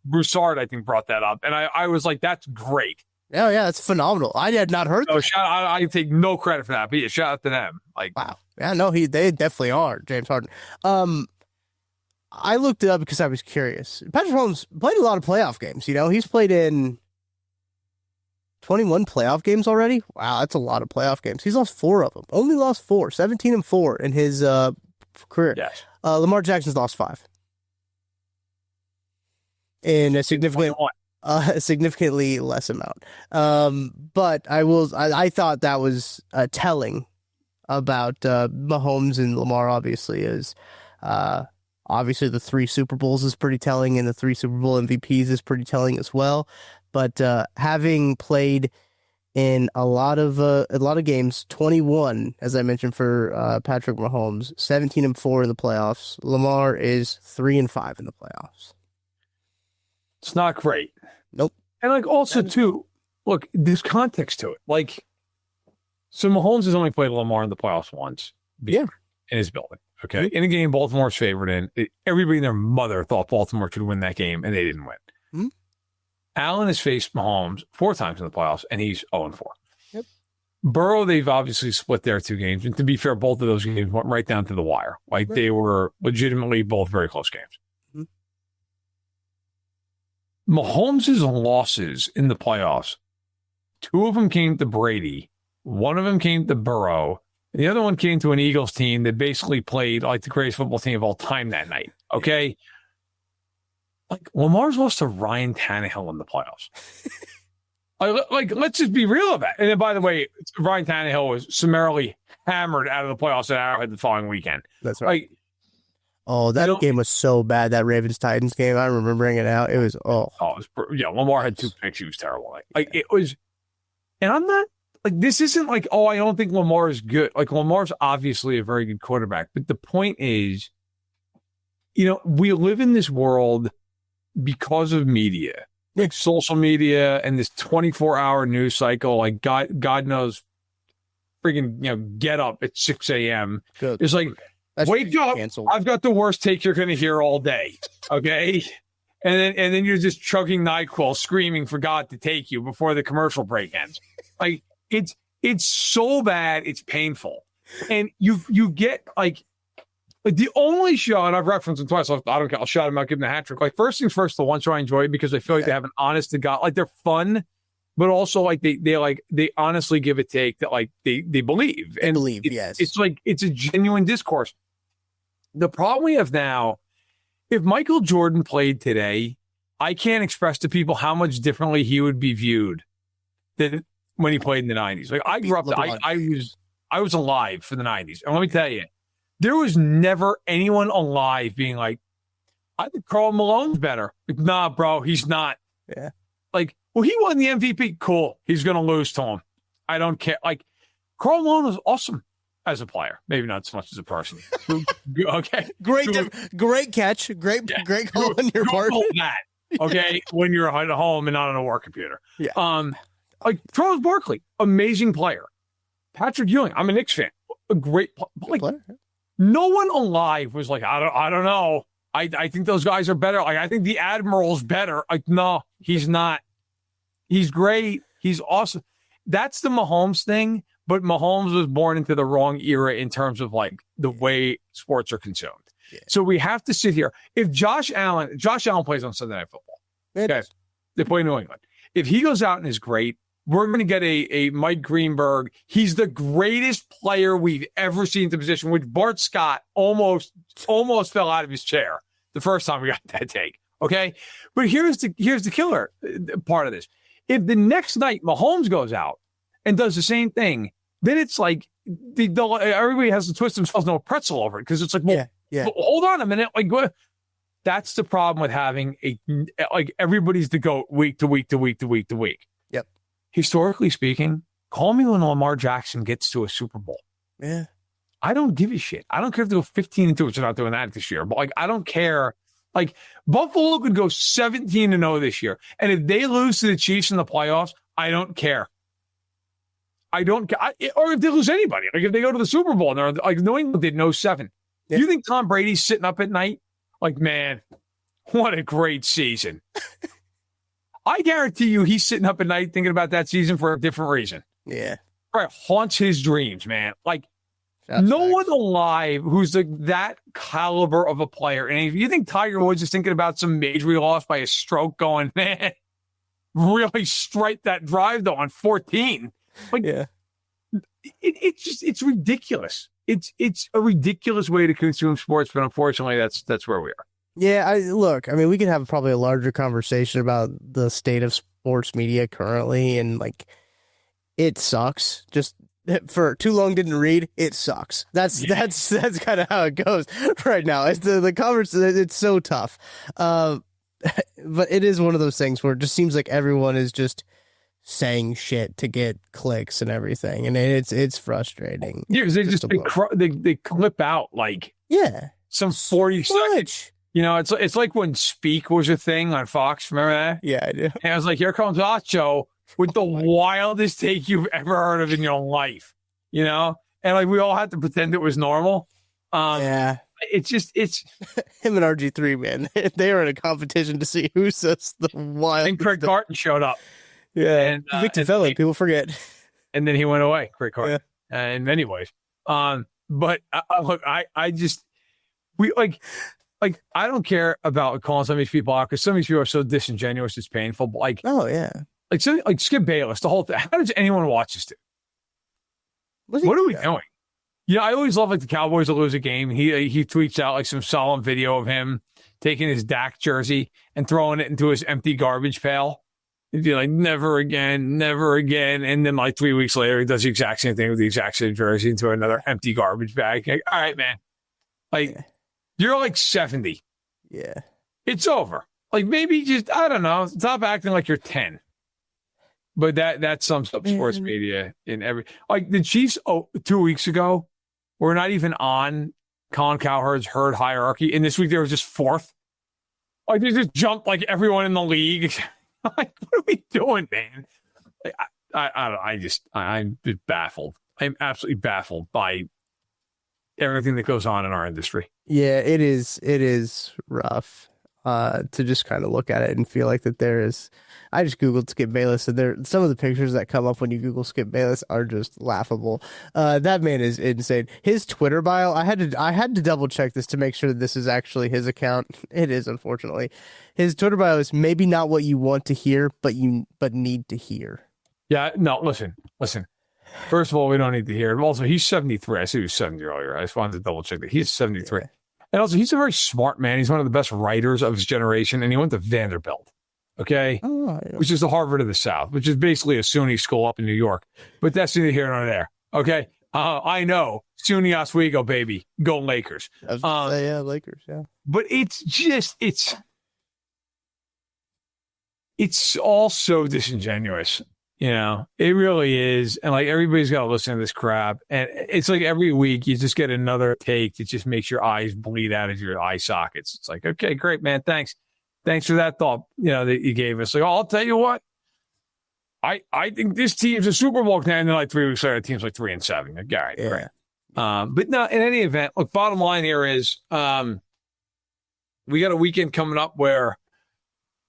Broussard, I think, brought that up, and I was like, that's great. Yeah, that's phenomenal. I had not heard that. I take no credit for that, but yeah, shout out to them. Like, wow, yeah, no, they definitely are James Harden. I looked it up because I was curious. Patrick Mahomes played a lot of playoff games. He's played in 21 playoff games already? Wow, that's a lot of playoff games. He's lost 4 of them. Only lost 4. 17-4 in his career. Yes. Lamar Jackson's lost 5. In a significantly less amount. But I thought that was telling about Mahomes and Lamar, obviously, is obviously the 3 Super Bowls is pretty telling, and the 3 Super Bowl MVPs is pretty telling as well. But having played in a lot of games, 21, as I mentioned, for Patrick Mahomes, 17-4 in the playoffs. Lamar is 3-5 in the playoffs. It's not great. Nope. And like also too, look, there's context to it. Like, so Mahomes has only played Lamar in the playoffs once. Yeah. In his building. Okay. In a game Baltimore's favored in, everybody and their mother thought Baltimore should win that game, and they didn't win. Mm-hmm. Allen has faced Mahomes 4 times in the playoffs, and he's 0-4. Yep. Burrow, they've obviously split their 2 games. And to be fair, both of those games went right down to the wire. Like, they were legitimately both very close games. Mm-hmm. Mahomes' losses in the playoffs, 2 of them came to Brady. 1 of them came to Burrow. And the other one came to an Eagles team that basically played like the greatest football team of all time that night. Okay? Like, Lamar's lost to Ryan Tannehill in the playoffs. Like, let's just be real about it. And then, by the way, Ryan Tannehill was summarily hammered out of the playoffs at Arrowhead the following weekend. That's right. Like, that game was so bad, that Ravens-Titans game. I remember bringing it out. It was, Lamar had 2 picks. He was terrible. Like, it was, and I'm not, like, this isn't like, I don't think Lamar is good. Like, Lamar's obviously a very good quarterback. But the point is, we live in this world because of media, like social media and this 24-hour news cycle. Like, God knows, freaking, get up at 6 a.m. Good. It's like, wake up. Canceled. I've got the worst take you're going to hear all day. Okay. And then you're just chugging NyQuil, screaming for God to take you before the commercial break ends. Like, it's so bad, it's painful. And you get like the only show, and I've referenced them twice, so I don't care, I'll shout them out, give them a hat trick. Like, first things first, the one show I enjoy because I feel like they have an honest to God, like, they're fun, but also like they honestly give a take that like they believe. And yes. It's like it's a genuine discourse. The problem we have now, if Michael Jordan played today, I can't express to people how much differently he would be viewed than when he played in the 90s. Like, I grew up, I was alive for the 90s. And let me tell you, there was never anyone alive being like, I think Karl Malone's better. Like, nah, bro, he's not. Yeah. Like, well, he won the MVP. Cool. He's going to lose to him. I don't care. Like, Karl Malone was awesome as a player. Maybe not so much as a person. Okay. Great catch. Great call on your part. That, okay, when you're at home and not on a work computer. Yeah. Like, Charles Barkley, amazing player. Patrick Ewing, I'm a Knicks fan. A great player. No one alive was like, I don't know. I think those guys are better. Like, I think the Admiral's better. Like, no, he's not. He's great. He's awesome. That's the Mahomes thing, but Mahomes was born into the wrong era in terms of like the way sports are consumed. Yeah. So we have to sit here. If Josh Allen plays on Sunday Night Football. Okay. They play New England. If he goes out and is great, we're going to get a Mike Greenberg. He's the greatest player we've ever seen in the position, which Bart Scott almost fell out of his chair the first time we got that take. Okay. But here's the killer part of this. If the next night Mahomes goes out and does the same thing, then it's like everybody has to twist themselves into a pretzel over it. Because it's like, well, hold on a minute. Like, that's the problem with having everybody's the GOAT week to week to week to week to week. Yep. Historically speaking, call me when Lamar Jackson gets to a Super Bowl. Yeah. I don't give a shit. I don't care if they go 15-2, which they're not doing that this year. But I don't care. Like, Buffalo could go 17-0 this year. And if they lose to the Chiefs in the playoffs, I don't care. I don't care. Or if they lose anybody. Like, if they go to the Super Bowl and they're like, New England did 0-7. Yeah. You think Tom Brady's sitting up at night? Like, man, what a great season. I guarantee you he's sitting up at night thinking about that season for a different reason. Yeah. Right. Haunts his dreams, man. Like, no one alive who's like that caliber of a player. And if you think Tiger Woods is thinking about some major he lost by a stroke going, man, really strike that drive though on 14. Like, yeah. It's ridiculous. It's a ridiculous way to consume sports, but unfortunately that's where we are. Yeah, I mean, we could have probably a larger conversation about the state of sports media currently, and like, it sucks. Just for too long didn't read, it sucks. That's kind of how it goes right now. It's the conversation. It's so tough, but it is one of those things where it just seems like everyone is just saying shit to get clicks and everything, and it's frustrating. Yeah, they clip out like some 40 seconds. You know, it's like when Speak was a thing on Fox. Remember that? Yeah, I do. And I was like, here comes Acho with the wildest take you've ever heard of in your life. You know, and like we all had to pretend it was normal. Yeah. It's him and RG3, man. They are in a competition to see who says the wild. And Craig Carton showed up. Yeah. And Victor Fellow, people forget. And then he went away, Craig Carton, in many ways. But look, I just, I don't care about calling some of these people out because some of these people are so disingenuous, it's painful. But like Skip Bayless, the whole thing. How does anyone watch this? What are we doing? Yeah, I always love like the Cowboys will lose a game. He tweets out like some solemn video of him taking his Dak jersey and throwing it into his empty garbage pail. He'd be like, never again, never again. And then like 3 weeks later, he does the exact same thing with the exact same jersey into another empty garbage bag. Like, all right, man. Like, you're like 70. Yeah. It's over. Like maybe just, I don't know, stop acting like you're 10. But that sums up sports media in every, like the Chiefs 2 weeks ago were not even on Colin Cowherd's herd hierarchy. And this week they were just fourth. Like they just jumped like everyone in the league. Like, what are we doing, man? Like, I'm just baffled. I'm absolutely baffled by everything that goes on in our industry. Yeah, it is rough to just kind of look at it and feel like that there is. I just Googled Skip Bayless, and some of the pictures that come up when you Google Skip Bayless are just laughable. That man is insane. His Twitter bio, I had to double check this to make sure that this is actually his account. It is, unfortunately. His Twitter bio is maybe not what you want to hear, but need to hear. Yeah, no, listen. First of all, we don't need to hear it. Also, he's 73. I said he was 70 earlier. I just wanted to double check that. He's 73. Yeah. And also, he's a very smart man. He's one of the best writers of his generation, and he went to Vanderbilt, okay? Which is the Harvard of the South, which is basically a SUNY school up in New York. But that's neither here nor there, okay? I know. SUNY Oswego, baby. Go Lakers. Lakers, yeah. But it's all so disingenuous. You know, it really is. And like everybody's got to listen to this crap. And it's like every week you just get another take that just makes your eyes bleed out of your eye sockets. It's like, okay, great, man. Thanks for that thought, that you gave us. Like, I'll tell you what, I think this team's a Super Bowl contender. And then like 3 weeks later, the team's like 3-7. Like, all right, great. But no, in any event, look, bottom line here is we got a weekend coming up where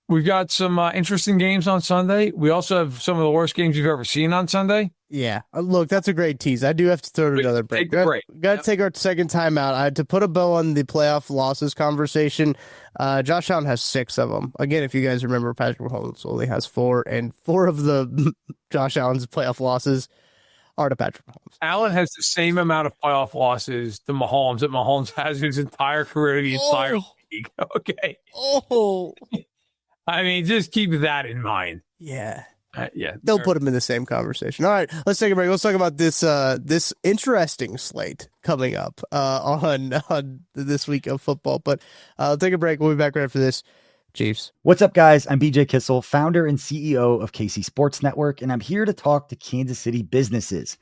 we've got some interesting games on Sunday. We also have some of the worst games you've ever seen on Sunday. Yeah. Look, that's a great tease. I do have to throw another break. Got to take our second time out. I had to put a bow on the playoff losses conversation. Josh Allen has 6 of them. Again, if you guys remember, Patrick Mahomes only has 4, and 4 of the Josh Allen's playoff losses are to Patrick Mahomes. Allen has the same amount of playoff losses to Mahomes that Mahomes has his entire career, the entire league. Okay. I mean, just keep that in mind. Yeah. Yeah. They'll put them in the same conversation. All right, let's take a break. Let's talk about this interesting slate coming up on this week of football. But I'll take a break. We'll be back right after this. Chiefs. What's up, guys? I'm BJ Kissel, founder and CEO of KC Sports Network, and I'm here to talk to Kansas City businesses.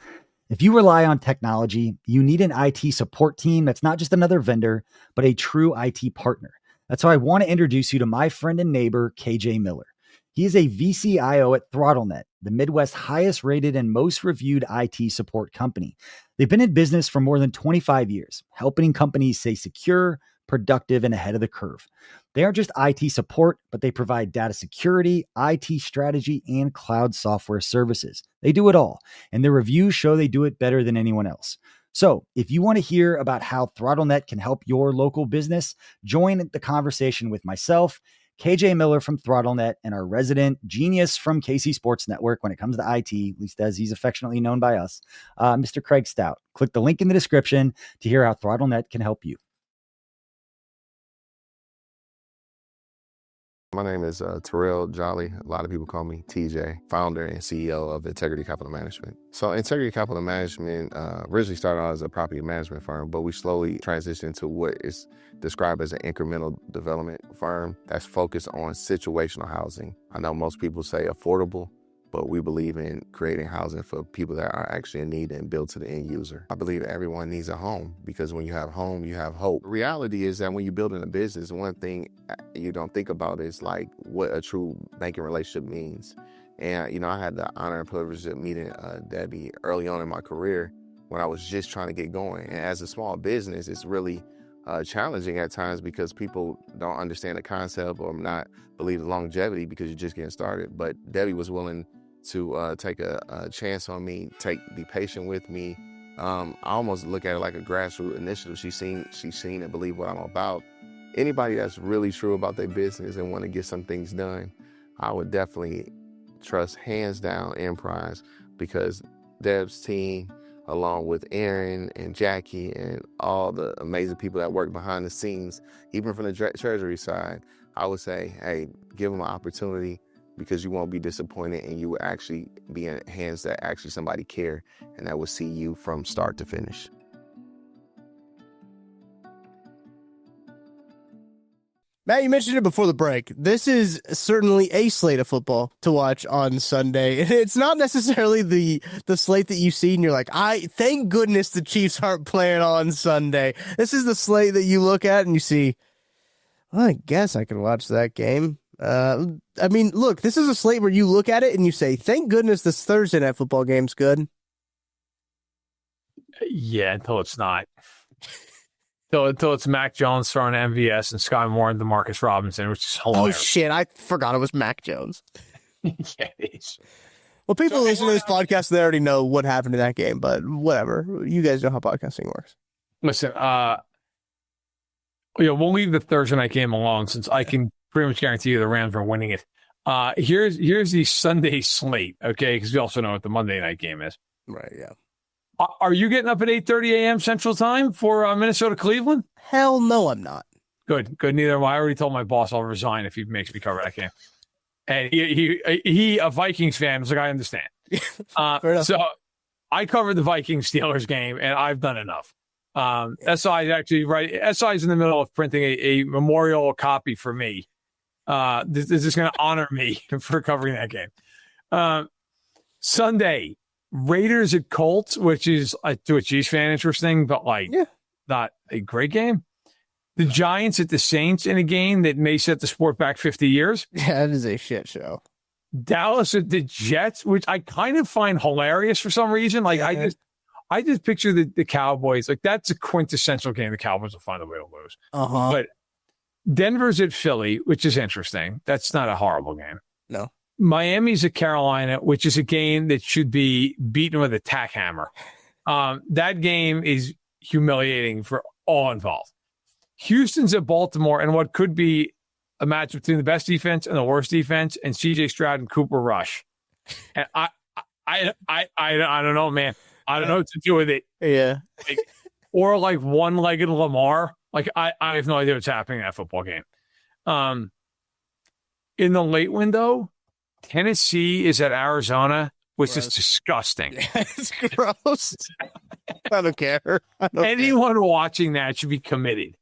If you rely on technology, you need an IT support team that's not just another vendor, but a true IT partner. That's how I want to introduce you to my friend and neighbor, KJ Miller. He is a VCIO at ThrottleNet, the Midwest's highest rated and most reviewed IT support company. They've been in business for more than 25 years, helping companies stay secure, productive, and ahead of the curve. They aren't just IT support, but they provide data security, IT strategy, and cloud software services. They do it all, and their reviews show they do it better than anyone else. So if you want to hear about how ThrottleNet can help your local business, join the conversation with myself, KJ Miller from ThrottleNet, and our resident genius from KC Sports Network when it comes to IT, at least as he's affectionately known by us, Mr. Craig Stout. Click the link in the description to hear how ThrottleNet can help you. My name is Terrell Jolly. A lot of people call me TJ, founder and CEO of Integrity Capital Management. So Integrity Capital Management originally started out as a property management firm, but we slowly transitioned to what is described as an incremental development firm that's focused on situational housing. I know most people say affordable, but we believe in creating housing for people that are actually in need and built to the end user. I believe everyone needs a home because when you have home, you have hope. The reality is that when you're building a business, one thing you don't think about is like what a true banking relationship means. And, I had the honor and privilege of meeting Debbie early on in my career when I was just trying to get going. And as a small business, it's really challenging at times because people don't understand the concept or not believe the longevity because you're just getting started. But Debbie was willing to take a chance on me, be patient with me. I almost look at it like a grassroots initiative. She's seen and believe what I'm about. Anybody that's really true about their business and want to get some things done, I would definitely trust hands down Emprise, because Deb's team, along with Aaron and Jackie and all the amazing people that work behind the scenes, even from the treasury side, I would say, hey, give them an opportunity, because you won't be disappointed and you will actually be in hands that actually somebody care and that will see you from start to finish. Matt, you mentioned it before the break. This is certainly a slate of football to watch on Sunday. It's not necessarily the slate that you see and you're like, thank goodness the Chiefs aren't playing on Sunday. This is the slate that you look at and you see, well, I guess I can watch that game. I mean, look, this is a slate where you look at it and you say, thank goodness this Thursday night football game's good. Yeah, until it's not. Until it's Mac Jones throwing MVS and Sky Moore and DeMarcus Robinson, which is hilarious. Oh, shit, I forgot it was Mac Jones. Yeah, it is. Well, people listen to this podcast, they already know what happened in that game, but whatever. You guys know how podcasting works. Listen, we'll leave the Thursday night game alone since I can pretty much guarantee you the Rams are winning it. Here's the Sunday slate, okay? Because we also know what the Monday night game is. Right, yeah. Are you getting up at 8:30 a.m. Central Time for Minnesota-Cleveland? Hell no, I'm not. Good. Neither am I. I already told my boss I'll resign if he makes me cover that game. And he a Vikings fan, was like, I understand. So I covered the Vikings-Steelers game, and I've done enough. SI is actually right. SI is in the middle of printing a memorial copy for me. This is going to honor me for covering that game. Sunday, Raiders at Colts, which is, to a Chiefs fan, interesting, but not a great game. The Giants at the Saints in a game that may set the sport back 50 years. Yeah, that is a shit show. Dallas at the Jets, which I kind of find hilarious for some reason. I just picture the Cowboys. Like, that's a quintessential game the Cowboys will find a way to lose. But Denver's at Philly, which is interesting. That's not a horrible game. No. Miami's at Carolina, which is a game that should be beaten with a tack hammer. That game is humiliating for all involved. Houston's at Baltimore, and what could be a match between the best defense and the worst defense, and CJ Stroud and Cooper Rush. And I don't know, man. I don't know what to do with it. Yeah. Or like one-legged Lamar. Like, I have no idea what's happening in that football game. In the late window, Tennessee is at Arizona, which is disgusting. It's gross. I don't care. Anyone watching that should be committed.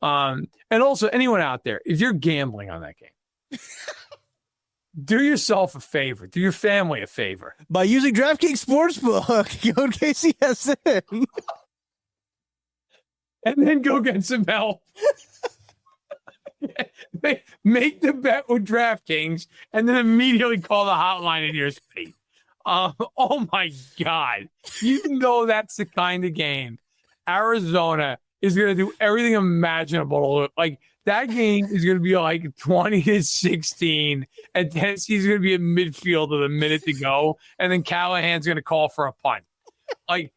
And also, anyone out there, if you're gambling on that game, do yourself a favor. Do your family a favor. By using DraftKings Sportsbook, go KCSN. And then go get some help. Make the bet with DraftKings and then immediately call the hotline in your state. Oh my God. You know that's the kind of game Arizona is going to do everything imaginable. Like, that game is going to be like 20-16, and Tennessee's going to be in midfield with a minute to go, and then Callahan's going to call for a punt. I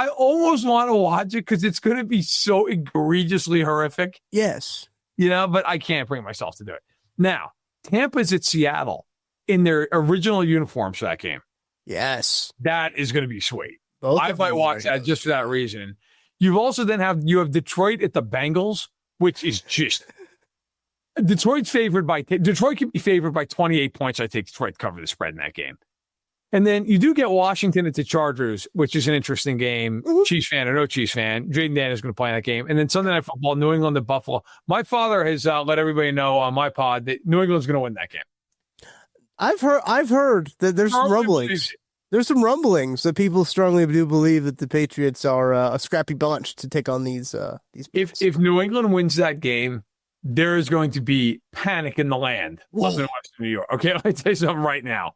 almost want to watch it because it's going to be so egregiously horrific. Yes. But I can't bring myself to do it. Now, Tampa's at Seattle in their original uniforms for that game. Yes. That is going to be sweet. I might watch that just for that reason. You also then have Detroit at the Bengals, which is just Detroit can be favored by 28 points. I take Detroit to cover the spread in that game. And then you do get Washington at the Chargers, which is an interesting game. Mm-hmm. Chiefs fan or no Chiefs fan, Jaden Dan is going to play in that game. And then Sunday Night Football, New England at Buffalo. My father has let everybody know on my pod that New England's going to win that game. I've heard that there's some rumblings. There's some rumblings that people strongly do believe that the Patriots are a scrappy bunch to take on these. If New England wins that game, there is going to be panic in the land up in Western New York. Okay, let me tell you something right now.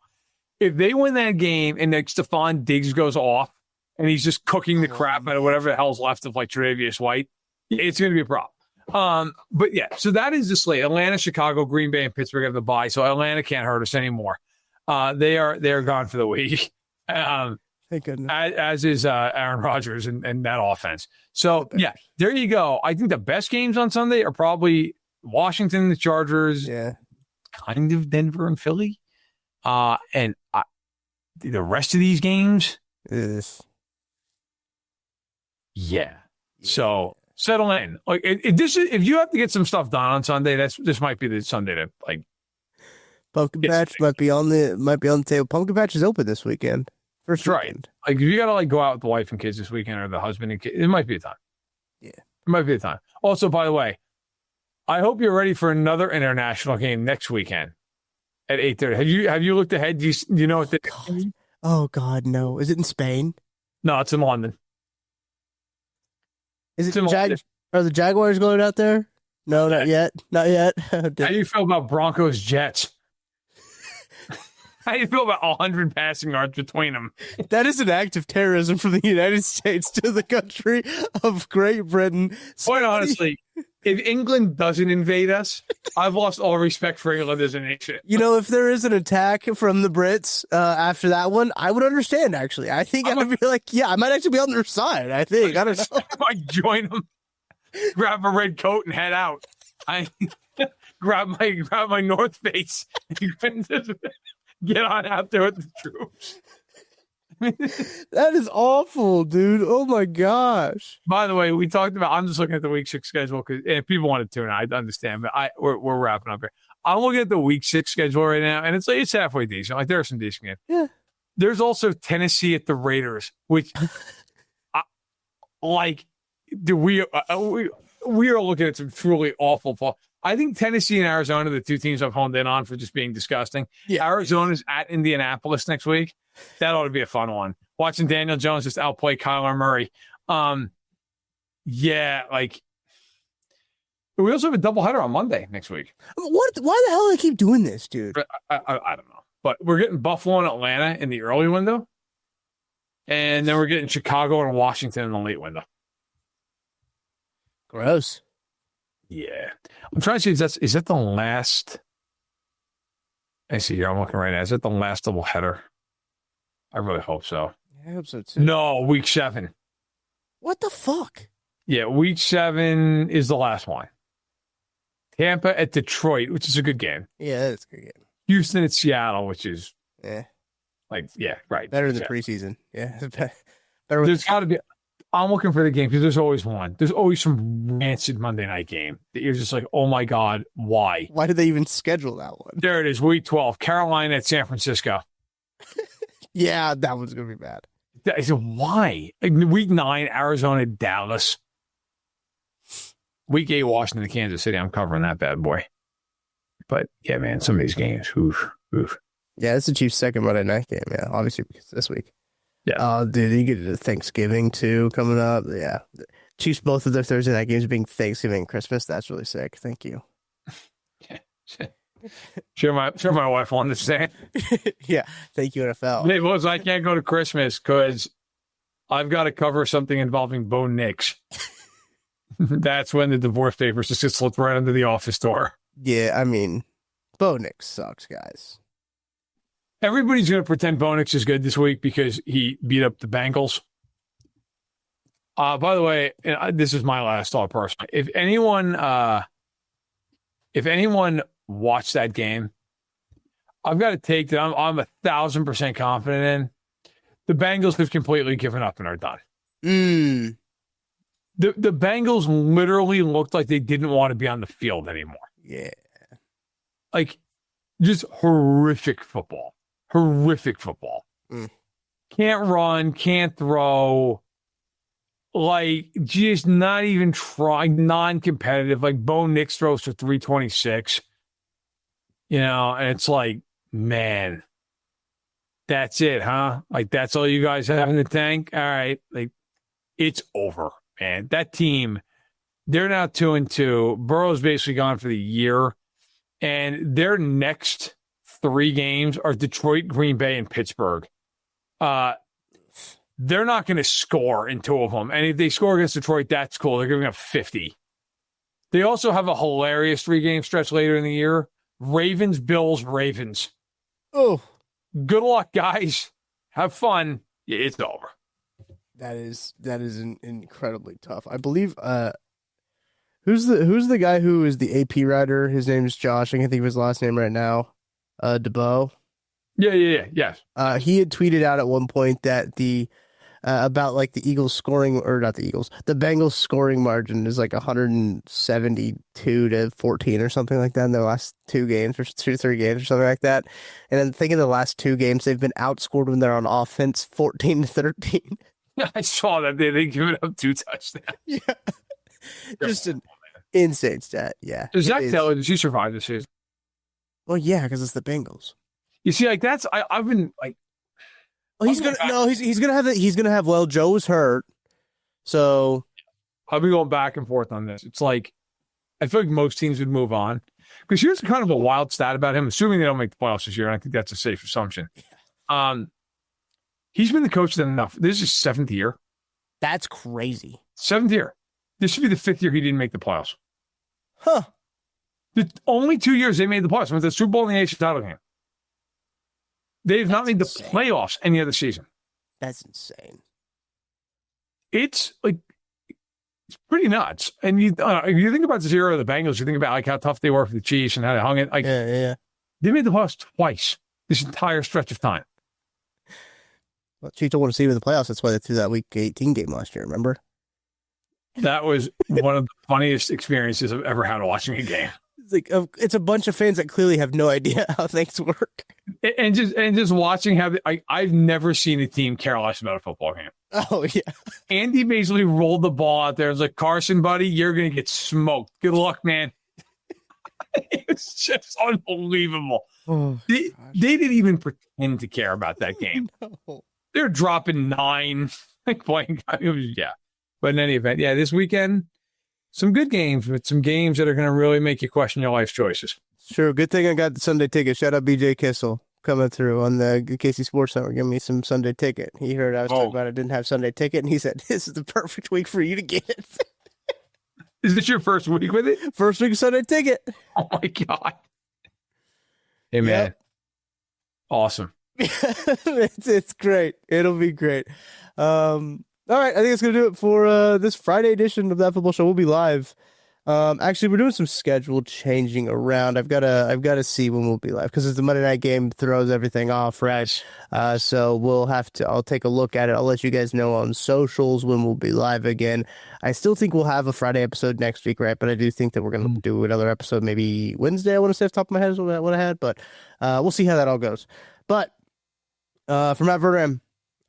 If they win that game and Stephon Diggs goes off, and he's just cooking the crap out of whatever the hell's left of like Tre'Davious White, it's going to be a problem. But yeah, so that is the slate. Atlanta, Chicago, Green Bay, and Pittsburgh have the bye, so Atlanta can't hurt us anymore. They're gone for the week. Thank goodness. As is Aaron Rodgers and that offense. So yeah, there you go. I think the best games on Sunday are probably Washington, the Chargers, kind of Denver and Philly, and the rest of these games. Yeah. So settle in. Like if you have to get some stuff done on Sunday, this might be the Sunday to like. Pumpkin patch might be on the table. Pumpkin patch is open this weekend. First weekend. Right. Like if you got to like go out with the wife and kids this weekend, or the husband and kids, it might be a time. Yeah, it might be a time. Also, by the way, I hope you're ready for another international game next weekend at 8:30. Have you looked ahead? Do you know what the? Oh God, no! Is it in Spain? No, it's in London. Is it Are the Jaguars going out there? No, not yet. Not yet. How do you feel about Broncos Jets? How do you feel about 100 passing yards between them? That is an act of terrorism from the United States to the country of Great Britain. Quite honestly, if England doesn't invade us, I've lost all respect for England as a nation. You know, if there is an attack from the Brits after that one, I would understand, actually. I think I'd be like, yeah, I might actually be on their side, I think. I don't know. I might join them, grab a red coat and head out. I grab my North Face and get on out there with the troops. That is awful, dude. Oh my gosh. By the way, we talked about. I'm just looking at the week 6 schedule because if people want to tune in, I understand, but we're wrapping up here. I'm looking at the week 6 schedule right now, and it's halfway decent. Like there are some decent games. Yeah. There's also Tennessee at the Raiders, which, we are looking at some truly awful fall. I think Tennessee and Arizona are the two teams I've honed in on for just being disgusting. Yeah. Arizona's at Indianapolis next week. That ought to be a fun one. Watching Daniel Jones just outplay Kyler Murray. Yeah, like we also have a doubleheader on Monday next week. What? Why the hell do they keep doing this, dude? I don't know. But we're getting Buffalo and Atlanta in the early window. And then we're getting Chicago and Washington in the late window. Gross. Yeah. I'm trying to see is that the last? I see here. I'm looking right now. Is that the last doubleheader? I really hope so. I hope so too. No, week 7. What the fuck? Yeah, week 7 is the last one. Tampa at Detroit, which is a good game. Yeah, that's a good game. Houston at Seattle, which is right. Better than preseason. Yeah. Better. There's got to be. I'm looking for the game because there's always one. There's always some rancid Monday night game that you're just like, oh my God, why? Why did they even schedule that one? There it is, week 12, Carolina at San Francisco. Yeah, that one's going to be bad. I said, why? Like, week 9, Arizona, Dallas. Week 8, Washington, Kansas City. I'm covering that bad boy. But yeah, man, some of these games, oof. Yeah, it's the Chiefs' second Monday night game. Yeah, obviously because this week. Yeah. Dude, you get Thanksgiving too coming up. Yeah. Chiefs, both of their Thursday night games being Thanksgiving and Christmas. That's really sick. Thank you. Sure, my wife will understand. Yeah. Thank you, NFL. Hey, boys, I can't go to Christmas because I've got to cover something involving Bo Nix. That's when the divorce papers just get slipped right under the office door. Yeah, I mean, Bo Nix sucks, guys. Everybody's going to pretend Bo Nix is good this week because he beat up the Bengals. By the way, this is my last thought personally. If anyone watched that game, I've got to take that I'm 1,000% confident in. The Bengals have completely given up and are done. The Bengals literally looked like they didn't want to be on the field anymore. Yeah. Like, just horrific football. Can't run, can't throw. Like, just not even trying, non-competitive. Like, Bo Nix throws for 326. And it's like, man, that's it, huh? Like, that's all you guys have in the tank? All right. Like, it's over, man. That team, they're now 2-2. Burrow's basically gone for the year. And their next 3 games are Detroit, Green Bay, and Pittsburgh. they're not going to score in 2 of them. And if they score against Detroit, that's cool. They're giving up 50. They also have a hilarious 3-game stretch later in the year. Ravens, Bills, Ravens. Oh, good luck, guys. Have fun. Yeah, it's over. That is incredibly tough. I believe who's the guy who is the AP writer? His name is Josh. I can't think of his last name right now. DeBow. Yeah. Yes. He had tweeted out at one point that about like the Eagles scoring, or not the Eagles, the Bengals scoring margin is like 172 to 14 or something like that in their last 2 games or 3 games or something like that. And then think of the last 2 games, they've been outscored when they're on offense 14 to 13. I saw that they give it up 2 touchdowns. Yeah. Just an insane stat. Yeah. So Zach Taylor, does he survive this season? Well, yeah, because it's the Bengals. You see, like I've been like, well, he's gonna have. Well, Joe was hurt, so I'll be going back and forth on this. It's like I feel like most teams would move on, because here's kind of a wild stat about him. Assuming they don't make the playoffs this year, and I think that's a safe assumption. He's been the coach then enough. This is his 7th year. That's crazy. 7th year. This should be the 5th year he didn't make the playoffs. Huh. The only 2 years they made the playoffs went to the Super Bowl and the AFC title game. They've not made the playoffs any other season. That's insane. It's like, it's pretty nuts. And you think about the era of the Bengals, you think about like how tough they were for the Chiefs and how they hung it. Like, yeah. They made the playoffs twice this entire stretch of time. Well, Chiefs don't want to see him in the playoffs. That's why they threw that Week 18 game last year. Remember? That was one of the funniest experiences I've ever had watching a game. It's like it's a bunch of fans that clearly have no idea how things work. And just watching how I've never seen a team care less about a football game. Oh yeah. Andy basically rolled the ball out there. It was like, Carson, buddy, you're gonna get smoked. Good luck, man. It's just unbelievable. Oh, they didn't even pretend to care about that game. No. They're dropping 9, like playing. Yeah. But in any event, yeah, this weekend, some good games, but some games that are going to really make you question your life choices. Sure. Good thing I got the Sunday ticket. Shout out BJ Kissel coming through on the KC Sports Network. Give me some Sunday ticket. He heard I was talking about I didn't have Sunday ticket, and he said, this is the perfect week for you to get it. Is this your first week with it? First week Sunday ticket. Oh, my God. Hey, man. Yep. Awesome. It's great. It'll be great. All right, I think that's gonna do it for this Friday edition of That Football Show. We'll be live. Actually, we're doing some schedule changing around. I've got to see when we'll be live, because it's the Monday night game throws everything off, right? So we'll have to. I'll take a look at it. I'll let you guys know on socials when we'll be live again. I still think we'll have a Friday episode next week, right? But I do think that we're gonna do another episode maybe Wednesday. I want to say off the top of my head is what I had, but we'll see how that all goes. But from Matt Verderame,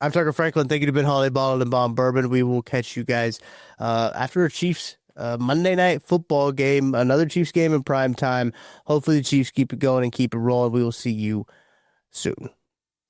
I'm Tucker Franklin. Thank you to Ben Holiday, Bottled and Bomb Bourbon. We will catch you guys after a Chiefs Monday night football game, another Chiefs game in prime time. Hopefully the Chiefs keep it going and keep it rolling. We will see you soon.